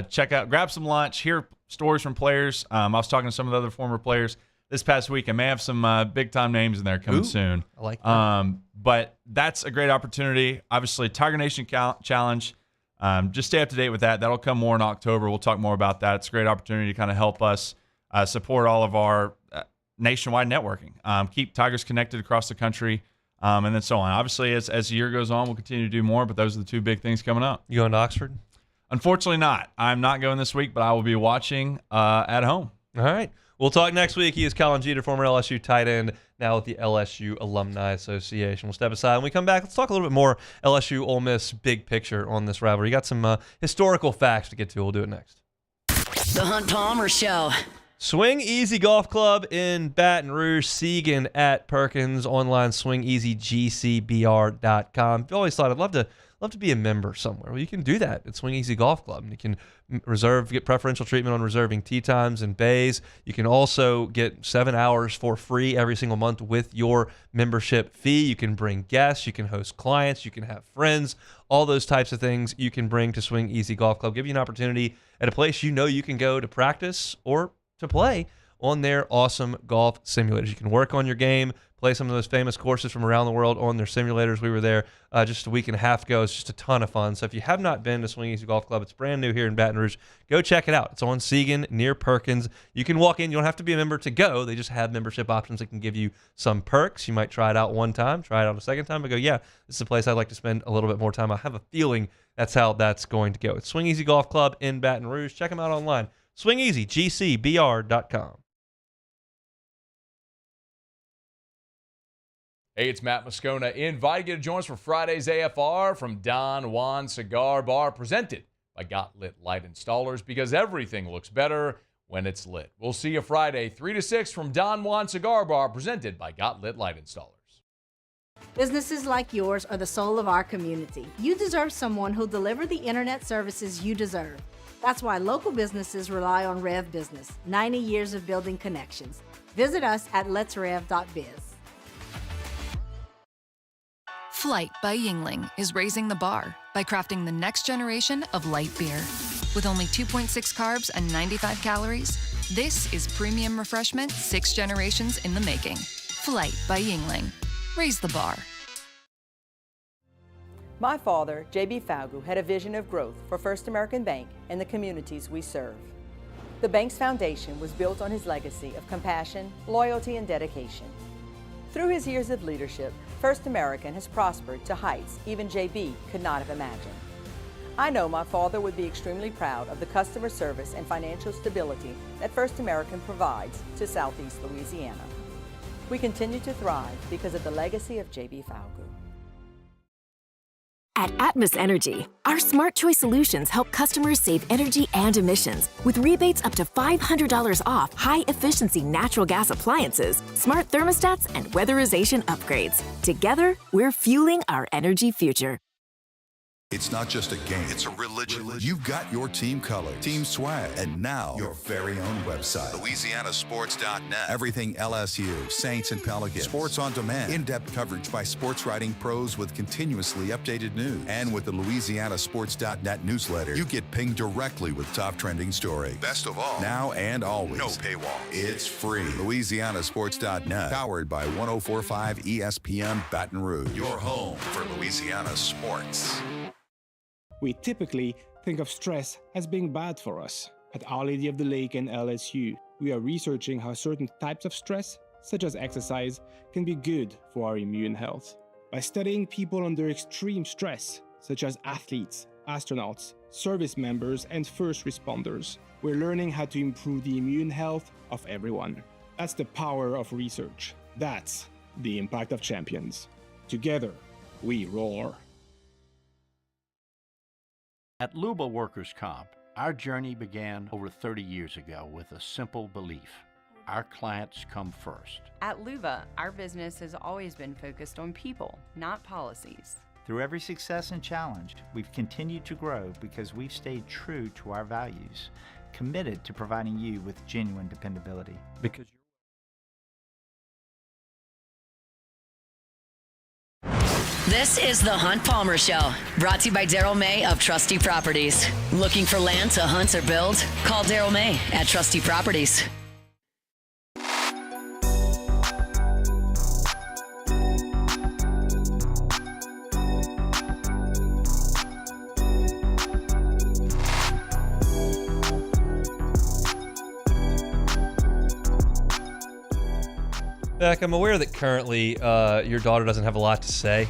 check out, grab some lunch, hear stories from players. I was talking to some of the other former players. this past week. I may have some big-time names in there coming soon. I like that. But that's a great opportunity. Obviously, Tiger Nation Challenge. Just stay up to date with that. That'll come more in October. We'll talk more about that. It's a great opportunity to kind of help us support all of our nationwide networking. Keep Tigers connected across the country, and then so on. Obviously, as the year goes on, we'll continue to do more, but those are the two big things coming up. You going to Oxford? Unfortunately not. I'm not going this week, but I will be watching at home. All right. We'll talk next week. He is Colin Jeter, former LSU tight end, now with the LSU Alumni Association. We'll step aside. When we come back, let's talk a little bit more LSU Ole Miss big picture on this rivalry. You got some historical facts to get to. We'll do it next. The Hunt Palmer Show. Swing Easy Golf Club in Baton Rouge, Segan at Perkins, online swingeasygcbr.com. I've always thought I'd love to be a member somewhere. Well, you can do that at Swing Easy Golf Club. You can get preferential treatment on reserving tee times and bays. You can also get 7 hours for free every single month with your membership fee. You can bring guests. You can host clients. You can have friends. All those types of things you can bring to Swing Easy Golf Club. Give you an opportunity at a place you know you can go to practice or to play on their awesome golf simulators. You can work on your game, play some of those famous courses from around the world on their simulators. We were there just a week and a half ago. It's just a ton of fun. So if you have not been to Swing Easy Golf Club, it's brand new here in Baton Rouge. Go check it out. It's on Segan near Perkins. You can walk in. You don't have to be a member to go. They just have membership options that can give you some perks. You might try it out one time, try it out a second time, but go, yeah, this is a place I'd like to spend a little bit more time. I have a feeling that's how that's going to go. It's Swing Easy Golf Club in Baton Rouge. Check them out online. swingeasygcbr.com. Hey, it's Matt Moscona inviting you to join us for Friday's AFR from Don Juan Cigar Bar, presented by Got Lit Light Installers, because everything looks better when it's lit. We'll see you Friday, 3 to 6 from Don Juan Cigar Bar, presented by Got Lit Light Installers. Businesses like yours are the soul of our community. You deserve someone who'll deliver the internet services you deserve. That's why local businesses rely on Rev Business, 90 years of building connections. Visit us at letsrev.biz. Flight by Yingling is raising the bar by crafting the next generation of light beer. With only 2.6 carbs and 95 calories, this is premium refreshment 6 generations in the making. Flight by Yingling. Raise the bar. My father, J.B. Falgu, had a vision of growth for First American Bank and the communities we serve. The bank's foundation was built on his legacy of compassion, loyalty, and dedication. Through his years of leadership, First American has prospered to heights even J.B. could not have imagined. I know my father would be extremely proud of the customer service and financial stability that First American provides to Southeast Louisiana. We continue to thrive because of the legacy of J.B. Falgu. At Atmos Energy, our Smart Choice solutions help customers save energy and emissions with rebates up to $500 off high-efficiency natural gas appliances, smart thermostats, and weatherization upgrades. Together, we're fueling our energy future. It's not just a game, it's a religion. You've got your team color, team swag, and now your very own website, LouisianaSports.net. Everything LSU, Saints, and Pelicans. Sports on demand. In-depth coverage by sports writing pros with continuously updated news. And with the LouisianaSports.net newsletter, you get pinged directly with top trending stories. Best of all, now and always, no paywall. It's free. LouisianaSports.net, powered by 104.5 ESPN Baton Rouge. Your home for Louisiana sports. We typically think of stress as being bad for us. At Our Lady of the Lake and LSU, we are researching how certain types of stress, such as exercise, can be good for our immune health. By studying people under extreme stress, such as athletes, astronauts, service members, and first responders, we're learning how to improve the immune health of everyone. That's the power of research. That's the impact of champions. Together, we roar. At Luba Workers' Comp, our journey began over 30 years ago with a simple belief: our clients come first. At Luba, our business has always been focused on people, not policies. Through every success and challenge, we've continued to grow because we've stayed true to our values, committed to providing you with genuine dependability. Because This is the Hunt Palmer Show, brought to you by Daryl May of Trustee Properties. Looking for land to hunt or build? Call Daryl May at Trustee Properties. Beck, I'm aware that currently your daughter doesn't have a lot to say.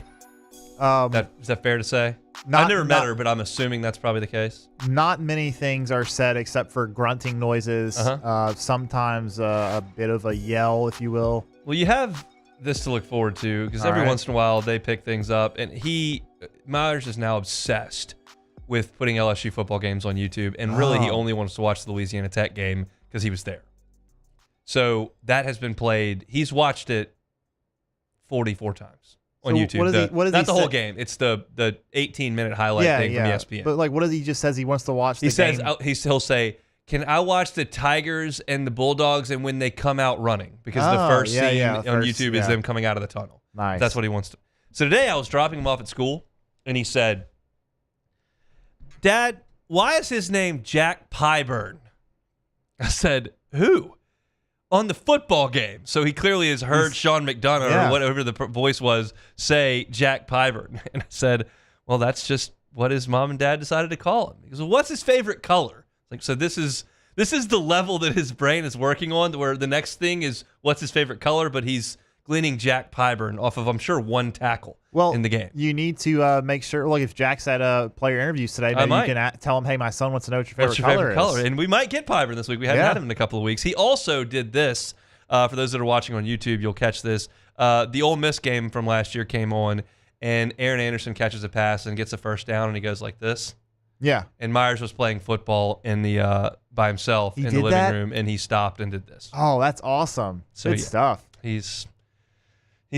Is that fair to say? I've never met her, but I'm assuming that's probably the case. Not many things are said except for grunting noises. Sometimes a bit of a yell, if you will. Well, you have this to look forward to because every once in a while they pick things up, and Myers is now obsessed with putting LSU football games on YouTube, and really he only wants to watch the Louisiana Tech game because he was there. So that has been played. He's watched it 44 times on YouTube. What does not the whole game. It's the 18-minute highlight thing from ESPN. But like, what does he just says he wants to watch? He'll say, "Can I watch the Tigers and the Bulldogs and when they come out running?" Because the first scene on YouTube is them coming out of the tunnel. Nice. That's what he wants to. So today I was dropping him off at school, and he said, "Dad, why is his name Jack Pyburn?" I said, "Who?" On the football game. So he clearly has heard Sean McDonough or whatever the voice was say Jack Pyburn. And I said, well, that's just what his mom and dad decided to call him. He goes, well, what's his favorite color? Like, so this is the level that his brain is working on, where the next thing is what's his favorite color, but he's gleaning Jack Pyburn off of, I'm sure, one tackle in the game. You need to make sure, like if Jack's at player interviews today, maybe you can tell him, hey, my son wants to know what your favorite color is. And we might get Pyburn this week. We haven't had him in a couple of weeks. He also did this. For those that are watching on YouTube, you'll catch this. The Ole Miss game from last year came on, and Aaron Anderson catches a pass and gets a first down, and he goes like this. Yeah. And Myers was playing football in the by himself in the living room, and he stopped and did this. Oh, that's awesome. So, good stuff. He's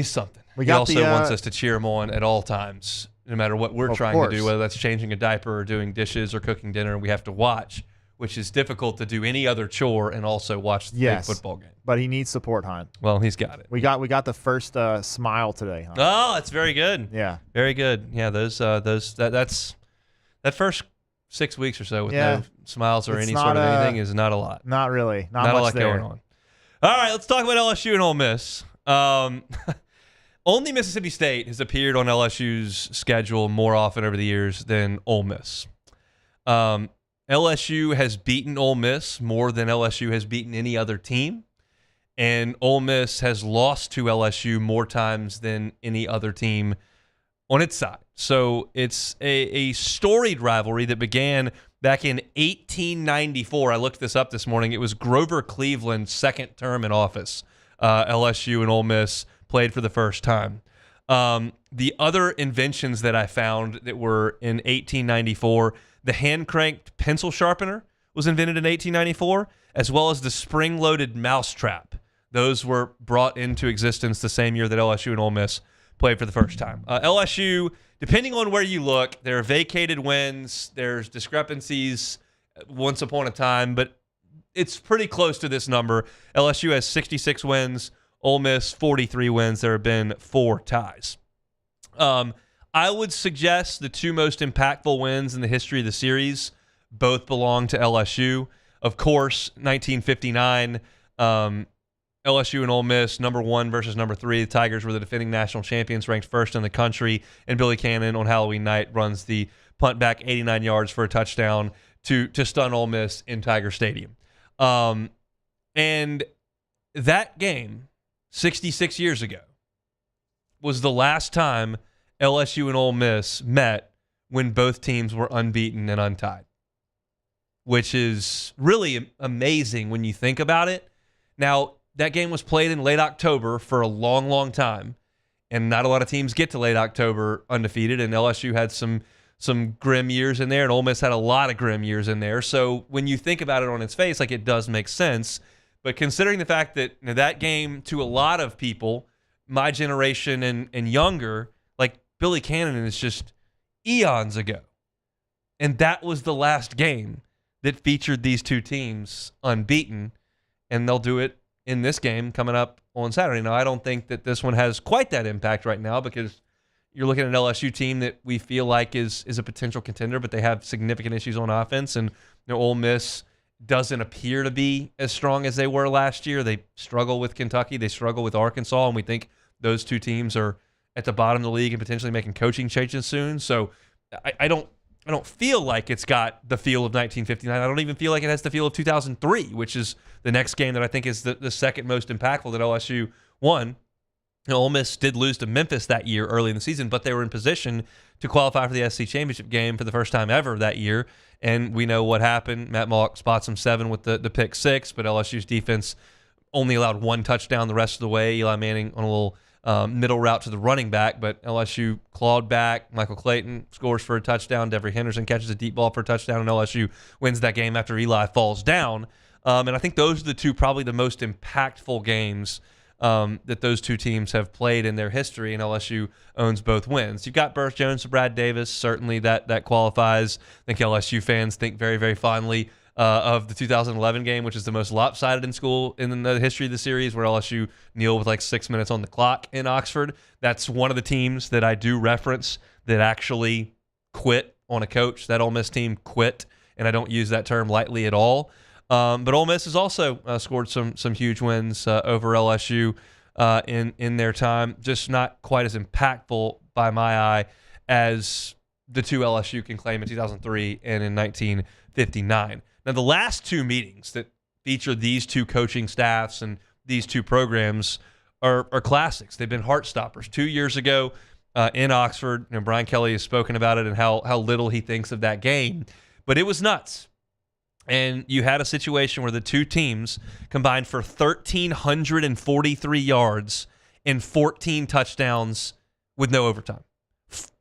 something. He also wants us to cheer him on at all times, no matter what we're trying to do, whether that's changing a diaper or doing dishes or cooking dinner. We have to watch, which is difficult to do any other chore and also watch the big football game. But he needs support, Hunt. Well, he's got it. We got the first smile today, Hunt. Oh, that's very good. Yeah, very good. Yeah, that first 6 weeks or so with no smiles or any sort of anything is not a lot. Not really. Not a much lot going on. All right, let's talk about LSU and Ole Miss. Only Mississippi State has appeared on LSU's schedule more often over the years than Ole Miss. LSU has beaten Ole Miss more than LSU has beaten any other team, and Ole Miss has lost to LSU more times than any other team on its side. So it's a storied rivalry that began back in 1894. I looked this up this morning. It was Grover Cleveland's second term in office. LSU and Ole Miss played for the first time. The other inventions that I found that were in 1894, the hand-cranked pencil sharpener was invented in 1894, as well as the spring-loaded mousetrap. Those were brought into existence the same year that LSU and Ole Miss played for the first time. LSU, depending on where you look, there are vacated wins, there's discrepancies once upon a time, but it's pretty close to this number. LSU has 66 wins, Ole Miss 43 wins. There have been 4 ties. I would suggest the 2 most impactful wins in the history of the series both belong to LSU. Of course, 1959, LSU and Ole Miss, number 1 versus number 3. The Tigers were the defending national champions, ranked first in the country, and Billy Cannon on Halloween night runs the punt back 89 yards for a touchdown to stun Ole Miss in Tiger Stadium. And that game, 66 years ago, was the last time LSU and Ole Miss met when both teams were unbeaten and untied, which is really amazing when you think about it. Now, that game was played in late October for a long, long time, and not a lot of teams get to late October undefeated, and LSU had some grim years in there, and Ole Miss had a lot of grim years in there. So when you think about it on its face, like, it does make sense. But considering the fact that that game, to a lot of people, my generation and younger, like, Billy Cannon is just eons ago. And that was the last game that featured these two teams unbeaten, and they'll do it in this game coming up on Saturday. Now, I don't think that this one has quite that impact right now because you're looking at an LSU team that we feel like is a potential contender, but they have significant issues on offense, and Ole Miss doesn't appear to be as strong as they were last year. They struggle with Kentucky. They struggle with Arkansas, and we think those two teams are at the bottom of the league and potentially making coaching changes soon. So I don't I don't feel like it's got the feel of 1959. I don't even feel like it has the feel of 2003, which is the next game that I think is the second most impactful that LSU won. Ole Miss did lose to Memphis that year early in the season, but they were in position to qualify for the SEC championship game for the first time ever that year. And we know what happened. Matt Malk spots him 7 with the pick 6, but LSU's defense only allowed 1 touchdown the rest of the way. Eli Manning on a little middle route to the running back, but LSU clawed back. Michael Clayton scores for a touchdown. Devery Henderson catches a deep ball for a touchdown, and LSU wins that game after Eli falls down. And I think those are the two probably the most impactful games that those two teams have played in their history, and LSU owns both wins. You've got Burris Jones to Brad Davis. Certainly that qualifies. I think LSU fans think very, very fondly of the 2011 game, which is the most lopsided in the history of the series, where LSU kneeled with like 6 minutes on the clock in Oxford. That's one of the teams that I do reference that actually quit on a coach. That Ole Miss team quit, and I don't use that term lightly at all. But Ole Miss has also scored some huge wins over LSU in their time. Just not quite as impactful by my eye as the two LSU can claim in 2003 and in 1959. Now, the last two meetings that feature these two coaching staffs and these two programs are classics. They've been heart stoppers. 2 years ago in Oxford, Brian Kelly has spoken about it and how little he thinks of that game. But it was nuts. And you had a situation where the two teams combined for 1,343 yards and 14 touchdowns with no overtime.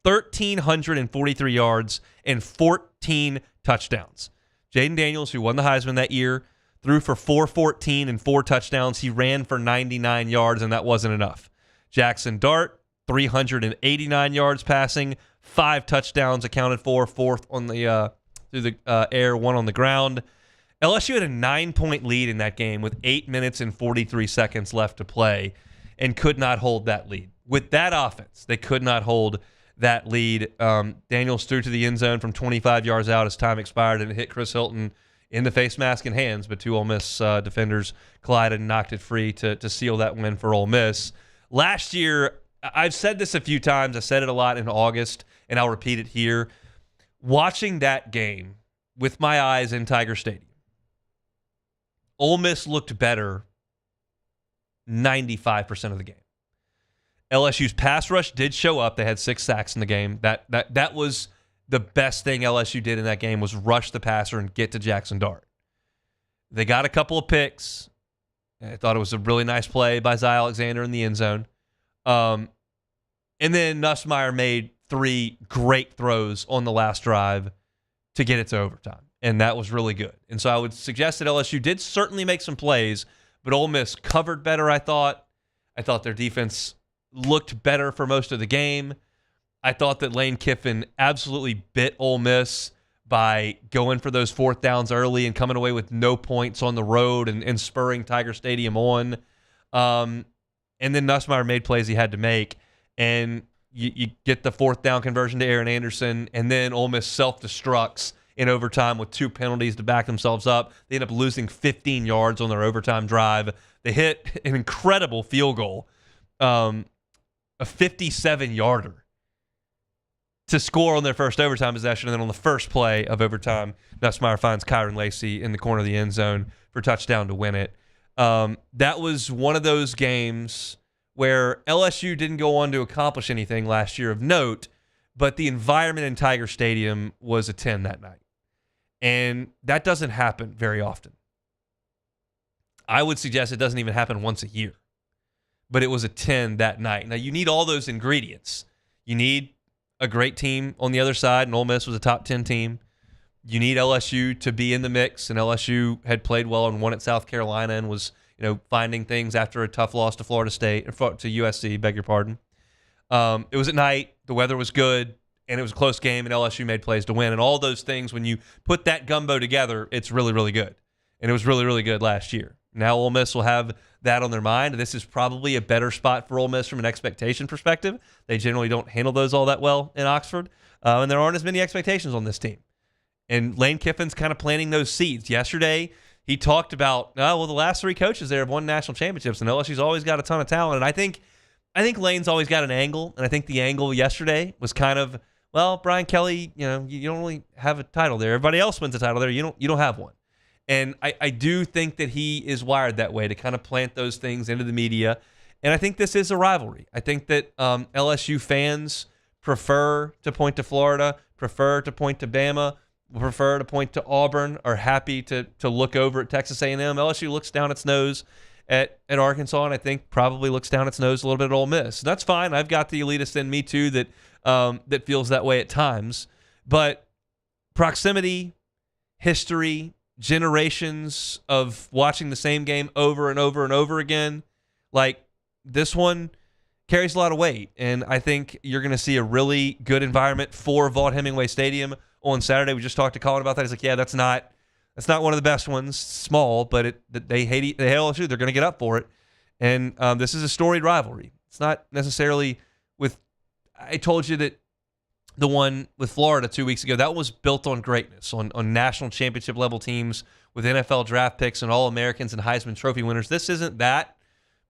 1,343 yards and 14 touchdowns. Jaden Daniels, who won the Heisman that year, threw for 414 and 4 touchdowns. He ran for 99 yards, and that wasn't enough. Jackson Dart, 389 yards passing, 5 touchdowns accounted for, 4th on the through the air, 1 on the ground. LSU had a 9-point lead in that game with 8 minutes and 43 seconds left to play and could not hold that lead. With that offense, they could not hold that lead. Daniels threw to the end zone from 25 yards out as time expired, and it hit Chris Hilton in the face mask and hands, but 2 Ole Miss defenders collided and knocked it free to seal that win for Ole Miss. Last year, I've said this a few times. I said it a lot in August, and I'll repeat it here. Watching that game with my eyes in Tiger Stadium, Ole Miss looked better 95% of the game. LSU's pass rush did show up. They had 6 sacks in the game. That was the best thing LSU did in that game, was rush the passer and get to Jackson Dart. They got a couple of picks. I thought it was a really nice play by Zy Alexander in the end zone. And then Nussmeier made 3 great throws on the last drive to get it to overtime, and that was really good. And so I would suggest that LSU did certainly make some plays, but Ole Miss covered better, I thought. I thought their defense looked better for most of the game. I thought that Lane Kiffin absolutely bit Ole Miss by going for those 4th downs early and coming away with no points on the road and spurring Tiger Stadium on. And then Nussmeier made plays he had to make, and you get the 4th down conversion to Aaron Anderson, and then Ole Miss self-destructs in overtime with 2 penalties to back themselves up. They end up losing 15 yards on their overtime drive. They hit an incredible field goal, a 57-yarder, to score on their first overtime possession, and then on the first play of overtime, Nussmeier finds Kyron Lacey in the corner of the end zone for touchdown to win it. That was one of those games where LSU didn't go on to accomplish anything last year of note, but the environment in Tiger Stadium was a 10 that night. And that doesn't happen very often. I would suggest it doesn't even happen once a year. But it was a 10 that night. Now, you need all those ingredients. You need a great team on the other side, and Ole Miss was a top 10 team. You need LSU to be in the mix, and LSU had played well and won at South Carolina and was finding things after a tough loss to Florida State, to USC, beg your pardon. It was at night, the weather was good, and it was a close game, and LSU made plays to win. And all those things, when you put that gumbo together, it's really, really good. And it was really, really good last year. Now Ole Miss will have that on their mind. This is probably a better spot for Ole Miss from an expectation perspective. They generally don't handle those all that well in Oxford, and there aren't as many expectations on this team. And Lane Kiffin's kind of planting those seeds. Yesterday, he talked about, the last 3 coaches there have won national championships, and LSU's always got a ton of talent. And I think Lane's always got an angle, and I think the angle yesterday was kind of well, Brian Kelly, you don't really have a title there. Everybody else wins a title there. You don't have one. And I do think that he is wired that way to kind of plant those things into the media. And I think this is a rivalry. I think that LSU fans prefer to point to Florida, prefer to point to Bama, prefer to point to Auburn, are happy to look over at Texas A&M. LSU looks down its nose at Arkansas, and I think probably looks down its nose a little bit at Ole Miss. That's fine. I've got the elitist in me too that feels that way at times. But proximity, history, generations of watching the same game over and over and over again, like this one carries a lot of weight. And I think you're going to see a really good environment for Vaught-Hemingway Stadium on Saturday. We just talked to Colin about that. He's like, yeah, that's not one of the best ones. Small, but they hate LSU. They're going to get up for it. And this is a storied rivalry. It's not necessarily with – I told you that the one with Florida 2 weeks ago, that was built on greatness, on national championship level teams with NFL draft picks and All-Americans and Heisman Trophy winners. This isn't that,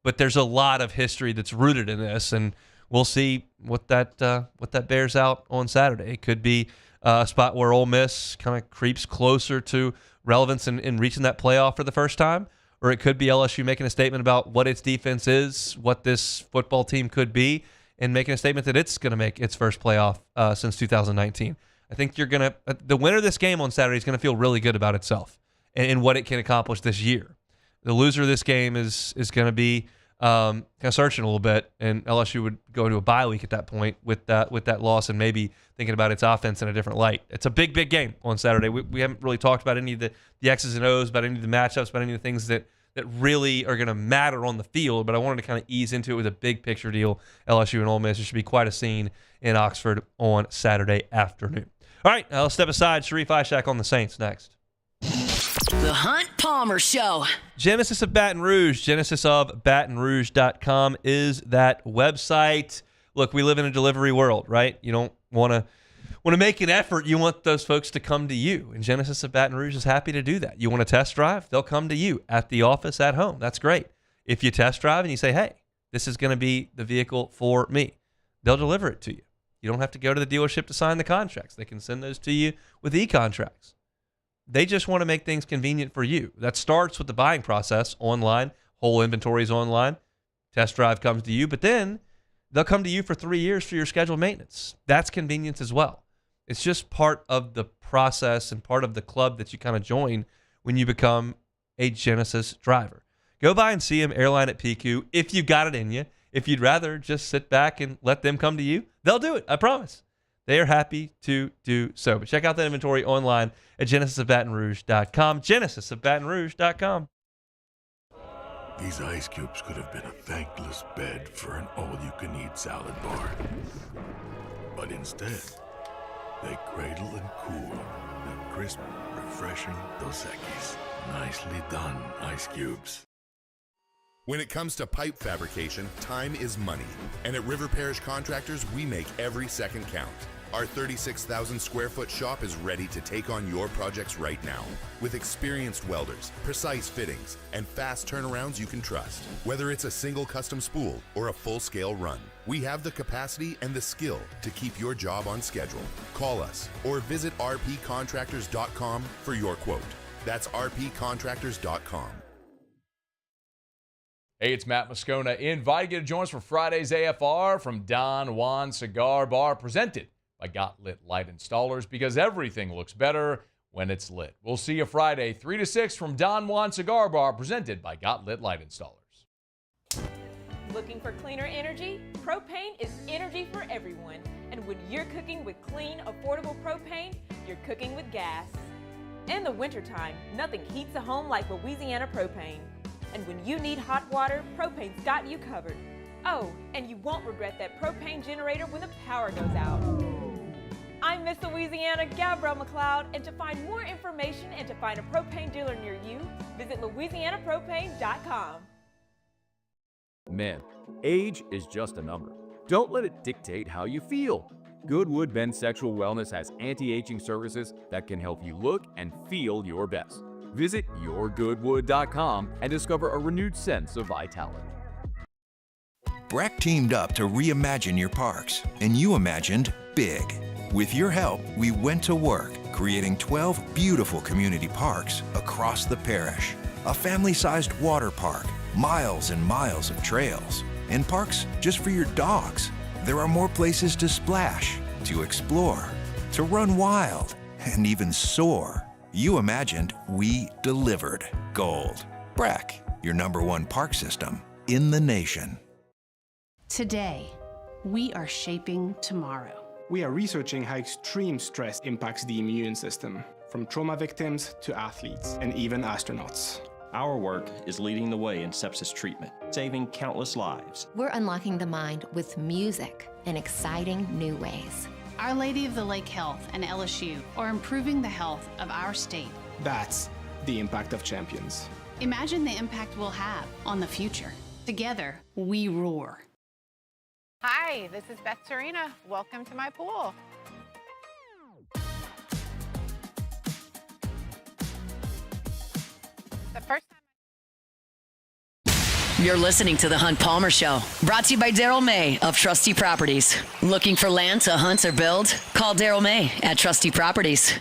but there's a lot of history that's rooted in this, and we'll see what that bears out on Saturday. It could be a spot where Ole Miss kind of creeps closer to relevance in reaching that playoff for the first time, or it could be LSU making a statement about what its defense is, what this football team could be, and making a statement that it's going to make its first playoff since 2019. I think the winner of this game on Saturday is going to feel really good about itself and what it can accomplish this year. The loser of this game is going to be kind of searching a little bit, and LSU would go to a bye week at that point with that loss and maybe thinking about its offense in a different light. It's a big, big game on Saturday. We haven't really talked about any of the X's and O's, about any of the matchups, about any of the things that really are going to matter on the field, but I wanted to kind of ease into it with a big picture deal. LSU and Ole Miss. It should be quite a scene in Oxford on Saturday afternoon. All right, now let's step aside. Sharif Ishak on the Saints next. The Hunt Palmer Show. Genesis of Baton Rouge, genesisofbatonrouge.com is that website. Look, we live in a delivery world, right? You don't want to make an effort. You want those folks to come to you, and Genesis of Baton Rouge is happy to do that. You want to test drive? They'll come to you at the office, at home. That's great. If you test drive and you say, hey, this is going to be the vehicle for me, they'll deliver it to you. You don't have to go to the dealership to sign the contracts. They can send those to you with e-contracts. They just want to make things convenient for you. That starts with the buying process online. Whole inventory is online. Test drive comes to you, but then they'll come to you for 3 years for your scheduled maintenance. That's convenience as well. It's just part of the process and part of the club that you kind of join when you become a Genesis driver. Go by and see them, Airline at PQ, if you've got it in you. If you'd rather just sit back and let them come to you, they'll do it, I promise. They are happy to do so. But check out that inventory online at genesisofbatonrouge.com, genesisofbatonrouge.com. These ice cubes could have been a thankless bed for an all-you-can-eat salad bar. But instead, they cradle and cool the crisp, refreshing Dos Equis. Nicely done, ice cubes. When it comes to pipe fabrication, time is money. And at River Parish Contractors, we make every second count. Our 36,000 square foot shop is ready to take on your projects right now. With experienced welders, precise fittings, and fast turnarounds you can trust. Whether it's a single custom spool or a full-scale run, we have the capacity and the skill to keep your job on schedule. Call us or visit rpcontractors.com for your quote. That's rpcontractors.com. Hey, it's Matt Moscona inviting you to join us for Friday's AFR from Don Juan Cigar Bar, presented by Got Lit Light Installers, because everything looks better when it's lit. We'll see you Friday, 3 to 6 from Don Juan Cigar Bar, presented by Got Lit Light Installers. Looking for cleaner energy? Propane is energy for everyone. And when you're cooking with clean, affordable propane, you're cooking with gas. In the wintertime, nothing heats a home like Louisiana propane. And when you need hot water, propane's got you covered. Oh, and you won't regret that propane generator when the power goes out. I'm Miss Louisiana, Gabrielle McLeod, and to find more information and to find a propane dealer near you, visit louisianapropane.com. Men, age is just a number. Don't let it dictate how you feel. Goodwood Men's Sexual Wellness has anti-aging services that can help you look and feel your best. Visit yourgoodwood.com and discover a renewed sense of vitality. Breck teamed up to reimagine your parks, and you imagined big. With your help, we went to work, creating 12 beautiful community parks across the parish. A family-sized water park, miles and miles of trails, and parks just for your dogs. There are more places to splash, to explore, to run wild, and even soar. You imagined, we delivered. Gold. BRAC, your #1 park system in the nation. Today, we are shaping tomorrow. We are researching how extreme stress impacts the immune system, from trauma victims to athletes and even astronauts. Our work is leading the way in sepsis treatment, saving countless lives. We're unlocking the mind with music in exciting new ways. Our Lady of the Lake Health and LSU are improving the health of our state. That's the impact of champions. Imagine the impact we'll have on the future. Together, we roar. Hi, this is Beth Serena. Welcome to my pool. The first You're listening to The Hunt Palmer Show, brought to you by Daryl May of Trusty Properties. Looking for land to hunt or build? Call Daryl May at Trusty Properties.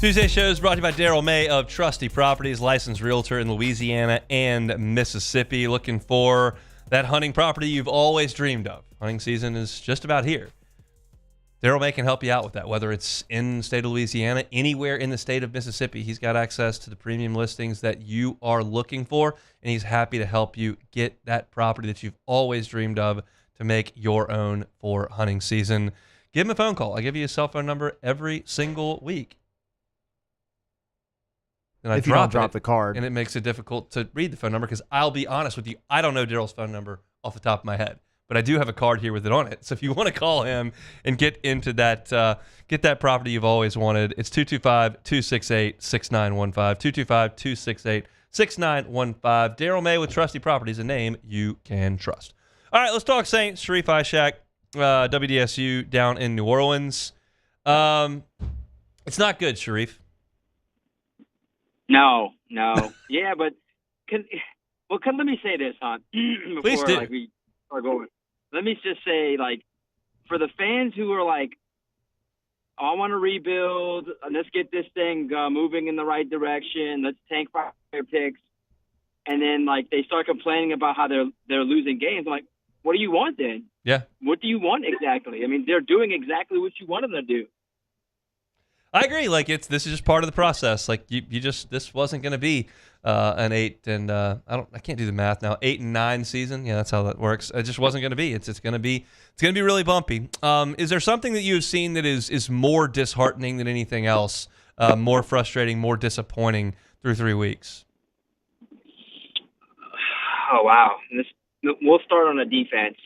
Tuesday show is brought to you by Daryl May of Trusty Properties, licensed realtor in Louisiana and Mississippi. Looking for that hunting property you've always dreamed of. Hunting season is just about here. Daryl May can help you out with that, whether it's in the state of Louisiana, anywhere in the state of Mississippi. He's got access to the premium listings that you are looking for, and he's happy to help you get that property that you've always dreamed of to make your own for hunting season. Give him a phone call. I give you his cell phone number every single week. And if you don't drop the card. And it makes it difficult to read the phone number because I'll be honest with you, I don't know Daryl's phone number off the top of my head. But I do have a card here with it on it. So if you want to call him and get into that, get that property you've always wanted, it's 225-268-6915, 225-268-6915. Daryl May with Trusty Properties, a name you can trust. All right, let's talk Saints. Sharif Ishaq, WDSU down in New Orleans. It's not good, Sharif. No. Yeah, but let me say this, Hunt, before Please do. We start going. Let me just say, for the fans who are like, oh, I want to rebuild, let's get this thing moving in the right direction, let's tank for their picks, and then they start complaining about how they're losing games. I'm like, what do you want then? Yeah. What do you want exactly? I mean, they're doing exactly what you want them to do. I agree. This is just part of the process. This wasn't going to be an 8 and I can't do the math now. 8 and 9 season. Yeah, that's how that works. It just wasn't going to be. It's going to be really bumpy. Is there something that you've seen that is more disheartening than anything else? More frustrating, more disappointing through 3 weeks? Oh wow! We'll start on the defense.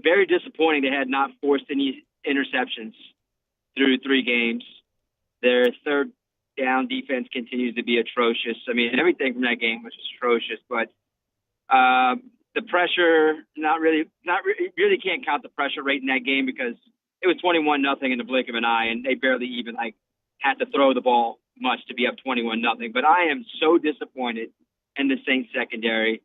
Very disappointing. They had not forced any interceptions through 3 games. Their third down defense continues to be atrocious. I mean, everything from that game was atrocious, but the pressure, really can't count the pressure rate in that game because it was 21-0 in the blink of an eye, and they barely even had to throw the ball much to be up 21-0. But I am so disappointed in the Saints secondary.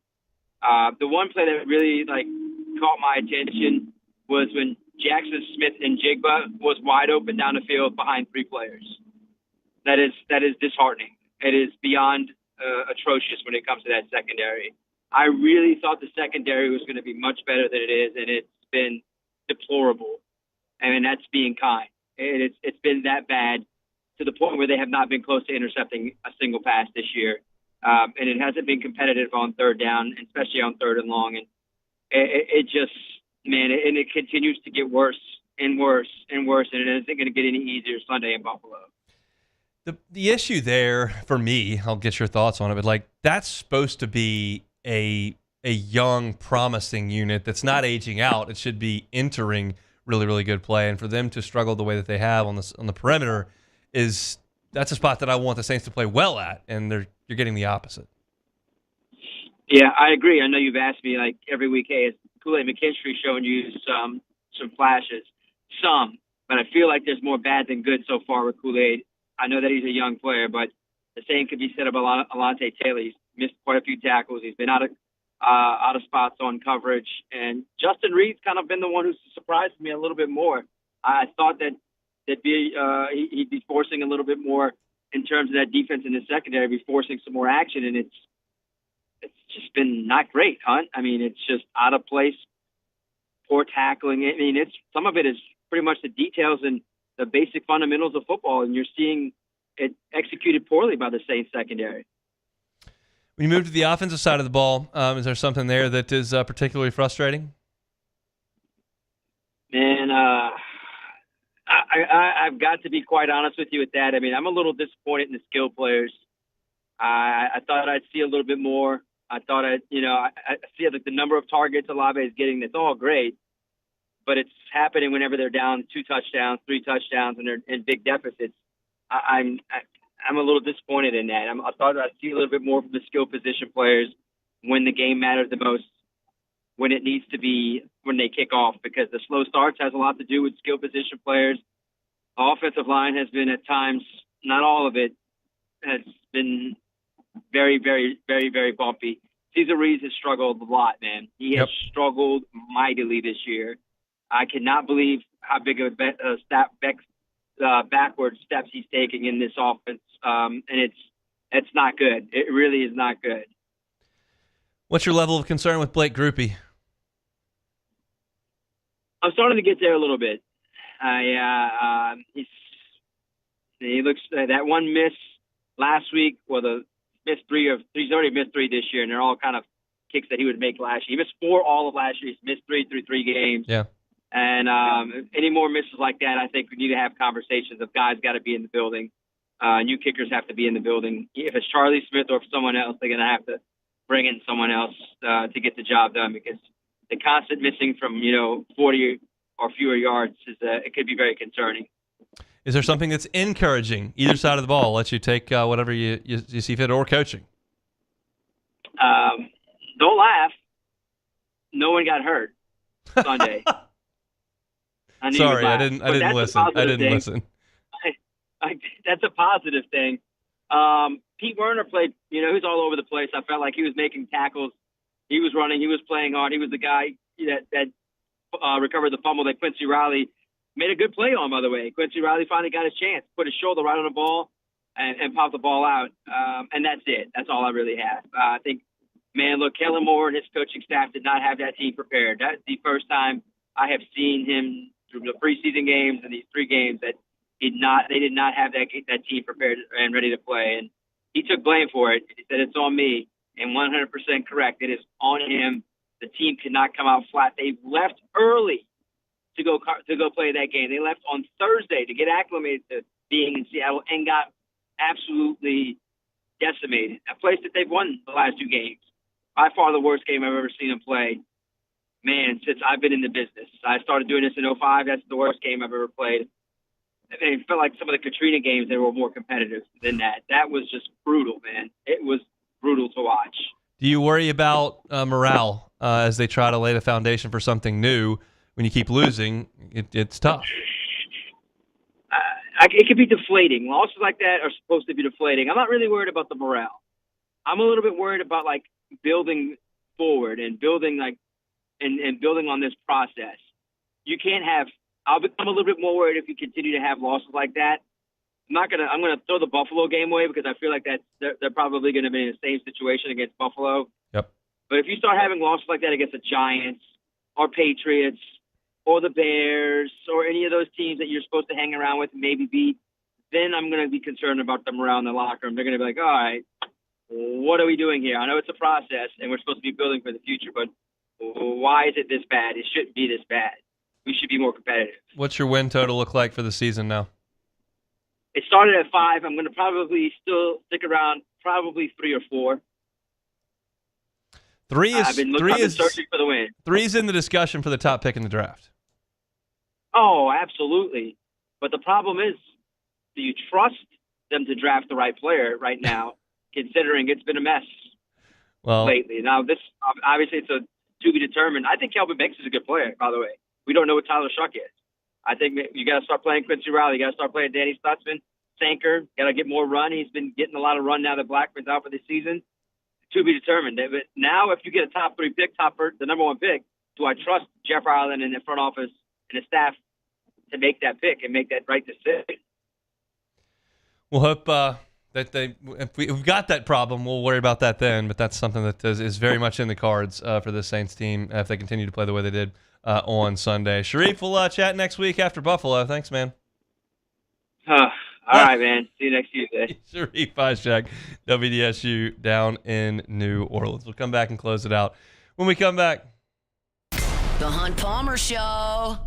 The one play that really caught my attention was when Jackson Smith and Jigba was wide open down the field behind 3 players. That is disheartening. It is beyond atrocious when it comes to that secondary. I really thought the secondary was going to be much better than it is, and it's been deplorable. I mean, that's being kind. It's been that bad to the point where they have not been close to intercepting a single pass this year. And it hasn't been competitive on third down, especially on 3rd and long. And it just... Man, and it continues to get worse and worse and worse, and it isn't going to get any easier Sunday in Buffalo. The issue there for me, I'll get your thoughts on it, but that's supposed to be a young, promising unit that's not aging out. It should be entering really, really good play, and for them to struggle the way that they have on the perimeter that's a spot that I want the Saints to play well at, and you're getting the opposite. Yeah, I agree. I know you've asked me like every week, hey, is Kool-Aid McKinstry showing you some flashes? Some, but I feel like there's more bad than good so far with Kool-Aid. I know that he's a young player, but the same could be said about Alontae Taylor. He's missed quite a few tackles. He's been out of spots on coverage, and Justin Reed's kind of been the one who's surprised me a little bit more. I thought that he'd be forcing a little bit more in terms of that defense in the secondary, be forcing some more action, and it's just been not great, Hunt. I mean, it's just out of place, poor tackling. I mean, some of it is pretty much the details and the basic fundamentals of football, and you're seeing it executed poorly by the Saints secondary. When you move to the offensive side of the ball, is there something there that is particularly frustrating? Man, I've got to be quite honest with you with that. I mean, I'm a little disappointed in the skill players. I thought I'd see a little bit more. I thought I see that the number of targets Olave is getting, that's all great, but it's happening whenever they're down 2 touchdowns, 3 touchdowns, and they're in big deficits. I'm a little disappointed in that. I thought I'd see a little bit more from the skill position players when the game matters the most, when it needs to be, when they kick off, because the slow starts has a lot to do with skill position players. Offensive line has been at times, not all of it, has been very, very, very, very bumpy. Cesar Reeves has struggled a lot, man. He has struggled mightily this year. I cannot believe how big of a backward steps he's taking in this offense, and it's not good. It really is not good. What's your level of concern with Blake Grupe? I'm starting to get there a little bit. He looks that one miss last week. Well, he's already missed 3 this year, and they're all kind of kicks that he would make last year. He missed 4 all of last year. He's missed 3 through 3 games. Yeah. And any more misses like that, I think we need to have conversations of guys got to be in the building. New kickers have to be in the building. If it's Charlie Smith or if someone else, they're going to have to bring in someone else to get the job done, because the constant missing from 40 or fewer yards it could be very concerning. Is there something that's encouraging either side of the ball? Let you take whatever you see fit, or coaching? Don't laugh. No one got hurt Sunday. Sorry, I didn't listen. I didn't listen. That's a positive thing. Pete Werner played, he's all over the place. I felt like he was making tackles. He was running. He was playing hard. He was the guy that recovered the fumble that Quincy Riley made a good play on, by the way. Quincy Riley finally got his chance, put his shoulder right on the ball and popped the ball out. And that's it. That's all I really have. I think, man, look, Kellen Moore and his coaching staff did not have that team prepared. That's the first time I have seen him through the preseason games and these 3 games that they did not have that team prepared and ready to play. And he took blame for it. He said, it's on me. And 100% correct. It is on him. The team could not come out flat. They left early to go play that game. They left on Thursday to get acclimated to being in Seattle and got absolutely decimated. A place that they've won the last 2 games. By far the worst game I've ever seen them play. Man, since I've been in the business. I started doing this in 2005. That's the worst game I've ever played. It felt like some of the Katrina games, they were more competitive than that. That was just brutal, man. It was brutal to watch. Do you worry about morale as they try to lay the foundation for something new? When you keep losing, it's tough. It can be deflating. Losses like that are supposed to be deflating. I'm not really worried about the morale. I'm a little bit worried about building forward and building and building on this process. You can't have. I'll become a little bit more worried if you continue to have losses like that. I'm gonna throw the Buffalo game away because I feel like they're probably going to be in the same situation against Buffalo. Yep. But if you start having losses like that against the Giants or Patriots or the Bears or any of those teams that you're supposed to hang around with and maybe beat, then I'm going to be concerned about them around the locker room. They're going to be like, all right, what are we doing here? I know it's a process and we're supposed to be building for the future, but why is it this bad? It shouldn't be this bad. We should be more competitive. What's your win total look like for the season now? It started at 5. I'm going to probably still stick around, probably 3 or 4. 3 is I've been searching for the win. 3 is in the discussion for the top pick in the draft. Oh, absolutely. But the problem is, do you trust them to draft the right player right now, considering it's been a mess? lately. Now, this obviously it's a to be determined. I think Kelvin Banks is a good player, by the way. We don't know what Tyler Shuck is. I think you got to start playing Quincy Riley. You got to start playing Danny Stutzman, Sanker. Got to get more run. He's been getting a lot of run now that Blackman's out for the season. To be determined. But now, if you get a top 3 pick, the number 1 pick, do I trust Jeff Ireland and the front office and the staff to make that pick and make that right decision? We'll hope that if we've got that problem, we'll worry about that then. But that's something that is very much in the cards for the Saints team if they continue to play the way they did on Sunday. Sharif, we'll chat next week after Buffalo. Thanks, man. All right, man. See you next Tuesday. Sharif Ishak, WDSU down in New Orleans. We'll come back and close it out. When we come back, The Hunt Palmer Show.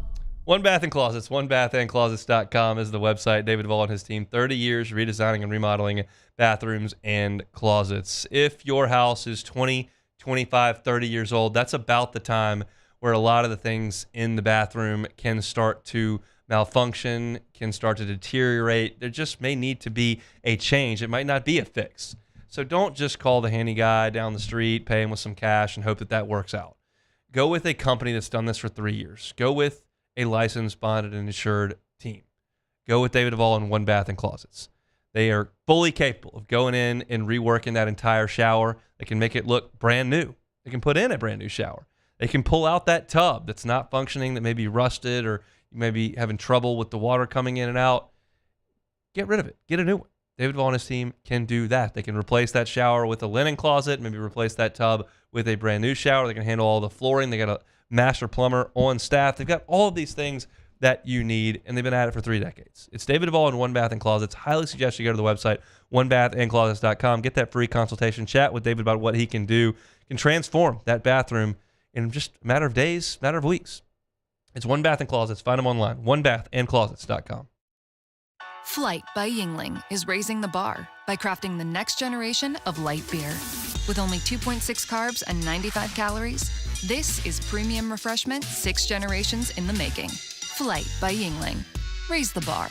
One Bath and Closets, onebathandclosets.com is the website. David Vaughn and his team, 30 years redesigning and remodeling bathrooms and closets. If your house is 20, 25, 30 years old, that's about the time where a lot of the things in the bathroom can start to malfunction, can start to deteriorate. There just may need to be a change. It might not be a fix. So don't just call the handy guy down the street, pay him with some cash, and hope that works out. Go with a company that's done this for 3 years. Go with a licensed, bonded, and insured team. Go with David Duvall and One Bath and Closets. They are fully capable of going in and reworking that entire shower. They can make it look brand new. They can put in a brand new shower. They can pull out that tub that's not functioning, that may be rusted, or you may be having trouble with the water coming in and out. Get rid of it. Get a new one. David Duvall and his team can do that. They can replace that shower with a linen closet, maybe replace that tub with a brand new shower. They can handle all the flooring. They got a master plumber on staff. They've got all of these things that you need, and they've been at it for 3 decades. It's David Duvall and One Bath and Closets. Highly suggest you go to the website, onebathandclosets.com. Get that free consultation. Chat with David about what he can do. Can transform that bathroom in just a matter of days, matter of weeks. It's One Bath and Closets. Find them online, onebathandclosets.com. Flight by Yingling is raising the bar by crafting the next generation of light beer. With only 2.6 carbs and 95 calories, this is premium refreshment 6 generations in the making. Flight by Yingling. Raise the bar.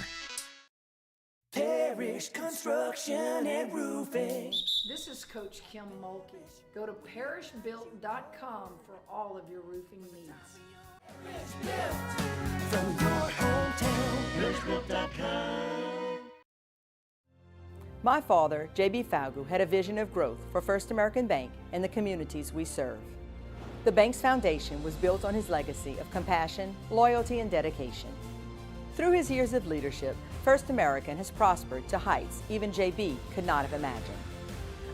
Parish Construction and Roofing. This is Coach Kim Mulkey. Go to parishbuilt.com for all of your roofing needs. From your hometown, parishbuilt.com. My father, J.B. Falgu, had a vision of growth for First American Bank and the communities we serve. The bank's foundation was built on his legacy of compassion, loyalty, and dedication. Through his years of leadership, First American has prospered to heights even J.B. could not have imagined.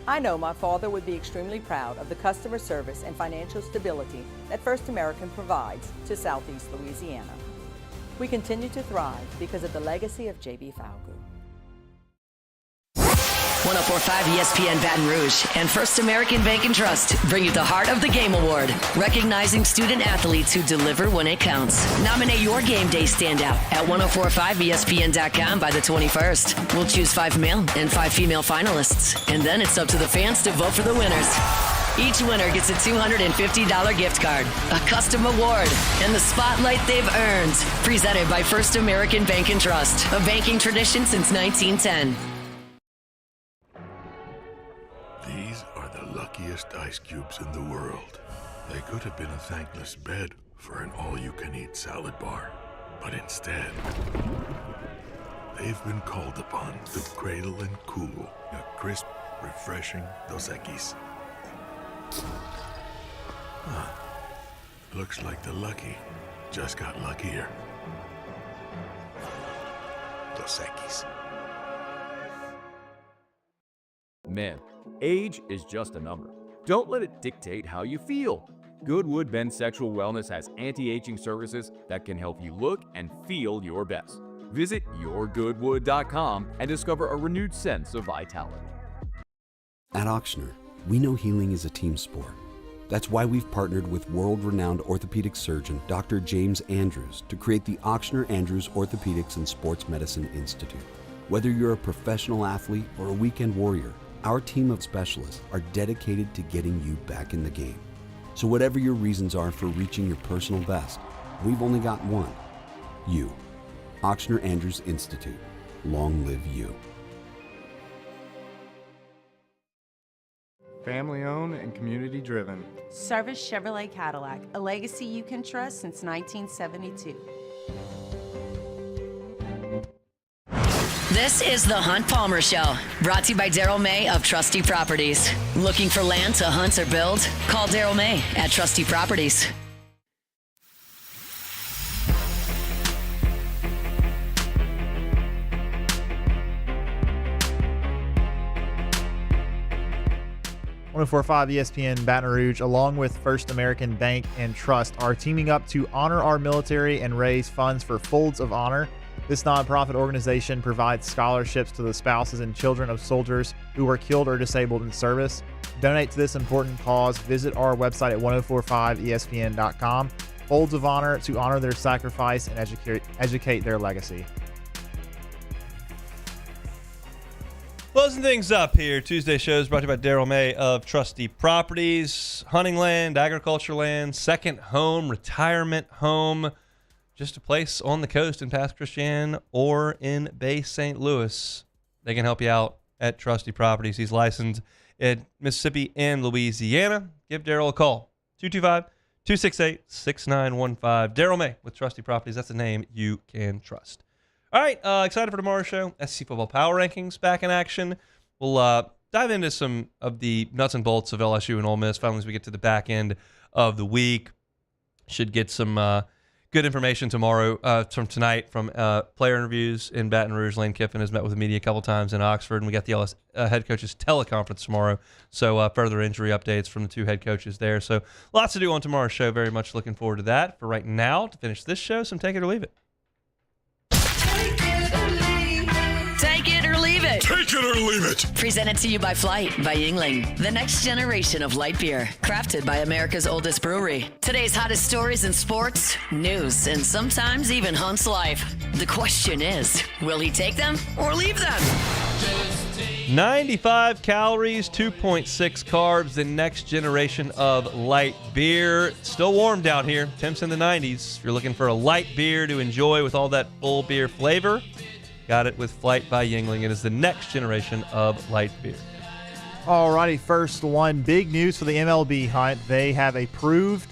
I know my father would be extremely proud of the customer service and financial stability that First American provides to Southeast Louisiana. We continue to thrive because of the legacy of J.B. Falgu. 104.5 ESPN Baton Rouge and First American Bank and Trust bring you the Heart of the Game Award, recognizing student athletes who deliver when it counts. Nominate your game day standout at 1045ESPN.com by the 21st. We'll choose 5 male and 5 female finalists, and then it's up to the fans to vote for the winners. Each winner gets a $250 gift card, a custom award, and the spotlight they've earned. Presented by First American Bank and Trust, a banking tradition since 1910. These are the luckiest ice cubes in the world. They could have been a thankless bed for an all-you-can-eat salad bar. But instead, they've been called upon to cradle and cool a crisp, refreshing Dos Equis. Huh. Looks like the lucky just got luckier. Dos Equis. Man, age is just a number. Don't let it dictate how you feel. Goodwood Bend Sexual Wellness has anti-aging services that can help you look and feel your best. Visit yourgoodwood.com and discover a renewed sense of vitality. At Ochsner, we know healing is a team sport. That's why we've partnered with world-renowned orthopedic surgeon Dr. James Andrews to create the Ochsner Andrews Orthopedics and Sports Medicine Institute. Whether you're a professional athlete or a weekend warrior, our team of specialists are dedicated to getting you back in the game. So whatever your reasons are for reaching your personal best, we've only got one: you. Ochsner Andrews Institute. Long live you. family-owned and community-driven. Service Chevrolet Cadillac, a legacy you can trust since 1972. This is the Hunt Palmer Show, brought to you by Daryl May of Trusty Properties. Looking for land to hunt or build? Call Daryl May at Trusty Properties. .104.5 ESPN Baton Rouge, along with First American Bank and Trust, are teaming up to honor our military and raise funds for Folds of Honor. This nonprofit organization provides scholarships to the spouses and children of soldiers who were killed or disabled in service. Donate to this important cause. Visit our website at 1045espn.com. Folds of Honor, to honor their sacrifice and educate their legacy. Closing things up here. Tuesday show is brought to you by Daryl May of Trusty Properties. Hunting land, agriculture land, second home, retirement home. Just a place on the coast in Pass Christian or in Bay St. Louis. They can help you out at Trusty Properties. He's licensed in Mississippi and Louisiana. Give Daryl a call. 225-268-6915. Daryl May with Trusty Properties. That's a name you can trust. All right, excited for tomorrow's show. SEC Football Power Rankings back in action. We'll dive into some of the nuts and bolts of LSU and Ole Miss. Finally, as we get to the back end of the week, should get some good information tomorrow, from tonight, from player interviews in Baton Rouge. Lane Kiffin has met with the media a couple times in Oxford, and we got the LS head coaches teleconference tomorrow. So further injury updates from the two head coaches there. So lots to do on tomorrow's show. Very much looking forward to that. For right now, to finish this show, some Take It or Leave It. Take it or leave it. Take it or leave it. Presented to you by Flight by Yingling, the next generation of light beer, crafted by America's oldest brewery. Today's hottest stories in sports, news, and sometimes even Hunt's life. The question is, will he take them or leave them? 95 calories, 2.6 carbs, the next generation of light beer. Still warm down here. Temps in the 90s. If you're looking for a light beer to enjoy with all that full beer flavor, got it with Flight by Yingling. It is the next generation of light beer. Alrighty, first one. Big news for the MLB, Hunt. They have approved,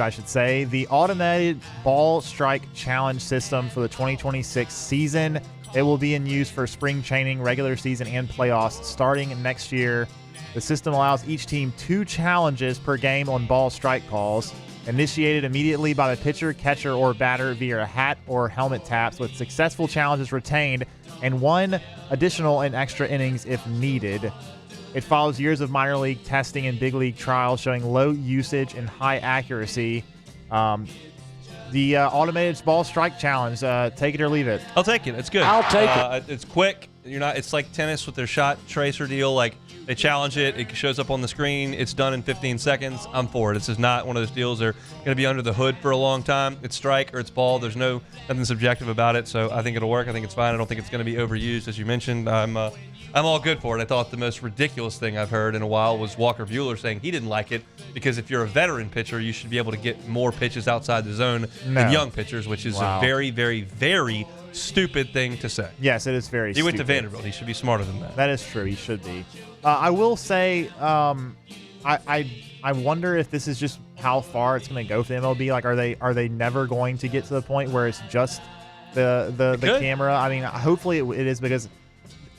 I should say, the automated ball strike challenge system for the 2026 season. It will be in use for spring training, regular season, and playoffs starting next year. The system allows each team 2 challenges per game on ball strike calls, initiated immediately by the pitcher, catcher, or batter via a hat or helmet taps, with successful challenges retained and 1 additional and extra innings if needed. It follows years of minor league testing and big league trials showing low usage and high accuracy. The automated ball strike challenge, take it or leave it. I'll take it. It's good. I'll take it. It's quick. It's like tennis with their shot tracer deal. Like, they challenge it. It shows up on the screen. It's done in 15 seconds. I'm for it. This is not one of those deals they're going to be under the hood for a long time. It's strike or it's ball. There's nothing subjective about it. So I think it'll work. I think it's fine. I don't think it's going to be overused, as you mentioned. I'm all good for it. I thought the most ridiculous thing I've heard in a while was Walker Buehler saying he didn't like it because if you're a veteran pitcher, you should be able to get more pitches outside the zone than young pitchers, which is a very, very, very stupid thing to say. Yes, it is very He stupid. went to Vanderbilt. He should be smarter than that. That is true. He should be. I will say, I wonder if this is just how far it's going to go for the MLB. Like, are they never going to get to the point where it's just the camera? I mean, hopefully it is, because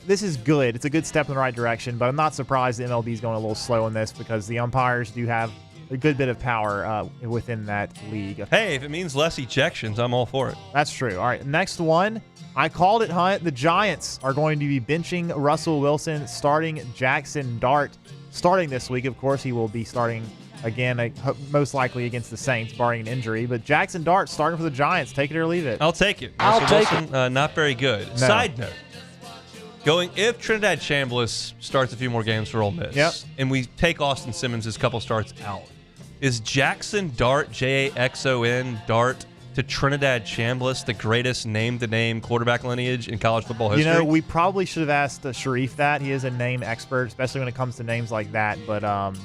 this is good. It's a good step in the right direction, but I'm not surprised the MLB is going a little slow on this, because the umpires do have a good bit of power within that league. Hey, if it means less ejections, I'm all for it. That's true. All right, next one. I called it, Hunt. The Giants are going to be benching Russell Wilson, starting Jackson Dart. Starting this week, of course, he will be starting again, most likely against the Saints, barring an injury. But Jackson Dart starting for the Giants. Take it or leave it. I'll take it. I'll take it. Not very good. No. Side note. If Trinidad Chambliss starts a few more games for Ole Miss, and we take Austin Simmons' couple starts out, is Jackson Dart, Jaxon Dart, to Trinidad Chambliss the greatest name-to-name quarterback lineage in college football history? We probably should have asked Sharif that. He is a name expert, especially when it comes to names like that. But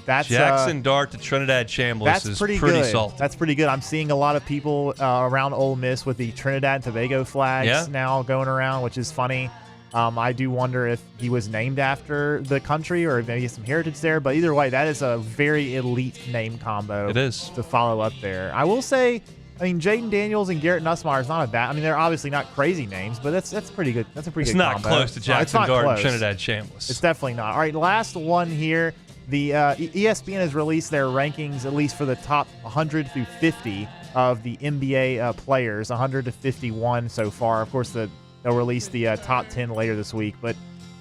that's Jackson Dart to Trinidad Chambliss is pretty good. salty. That's pretty good. I'm seeing a lot of people around Ole Miss with the Trinidad and Tobago flags now going around, which is funny. I do wonder if he was named after the country or maybe he has some heritage there. But either way, that is a very elite name combo. It is. To follow up there. I will say, I mean, Jaden Daniels and Garrett Nussmeier is not a bad. I mean, they're obviously not crazy names, but that's pretty good. That's a pretty good combo. It's not close to Jackson Dart and Trinidad Chambliss. It's definitely not. All right, last one here. The ESPN has released their rankings, at least for the top 100 through 50 of the NBA players, 100 to 51 so far. Of course, they'll release the top 10 later this week. But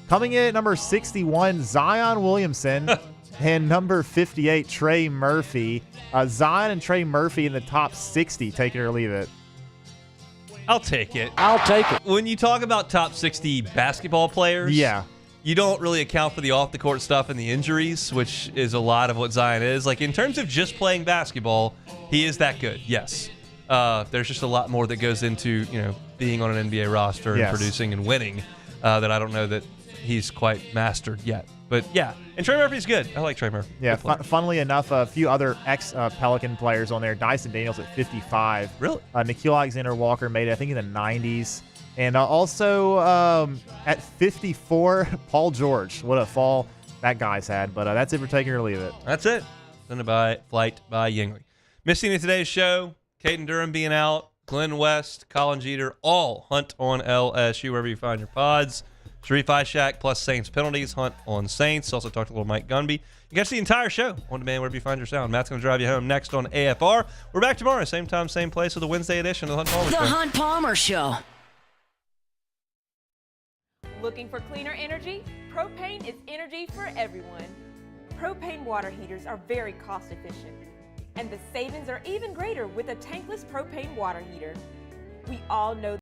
coming in at number 61, Zion Williamson, and number 58, Trey Murphy. Zion and Trey Murphy in the top 60. Take it or leave it. I'll take it. I'll take it. When you talk about top 60 basketball players, yeah, you don't really account for the off-the-court stuff and the injuries, which is a lot of what Zion is. Like, in terms of just playing basketball, he is that good, yes. There's just a lot more that goes into, being on an NBA roster and producing and winning that I don't know that he's quite mastered yet. But, yeah, and Trey Murphy's good. I like Trey Murphy. Yeah, funnily enough, a few other ex-Pelican players on there. Dyson Daniels at 55. Really? Nikhil Alexander-Walker made it, I think, in the 90s. And also at 54, Paul George. What a fall that guy's had. But that's it for Take It or Leave It. That's it. Sent by Flight by Yingling. Missing in today's show, Caden Durham being out, Glenn West, Colin Jeter, all Hunt on LSU, wherever you find your pods. Sharif Ishak plus Saints penalties, Hunt on Saints. Also talked to little Mike Gunby. You catch the entire show on demand wherever you find your sound. Matt's going to drive you home next on AFR. We're back tomorrow, same time, same place, with a Wednesday edition of the Hunt Palmer Show. The Hunt Palmer Show. Looking for cleaner energy? Propane is energy for everyone. Propane water heaters are very cost efficient. And the savings are even greater with a tankless propane water heater. We all know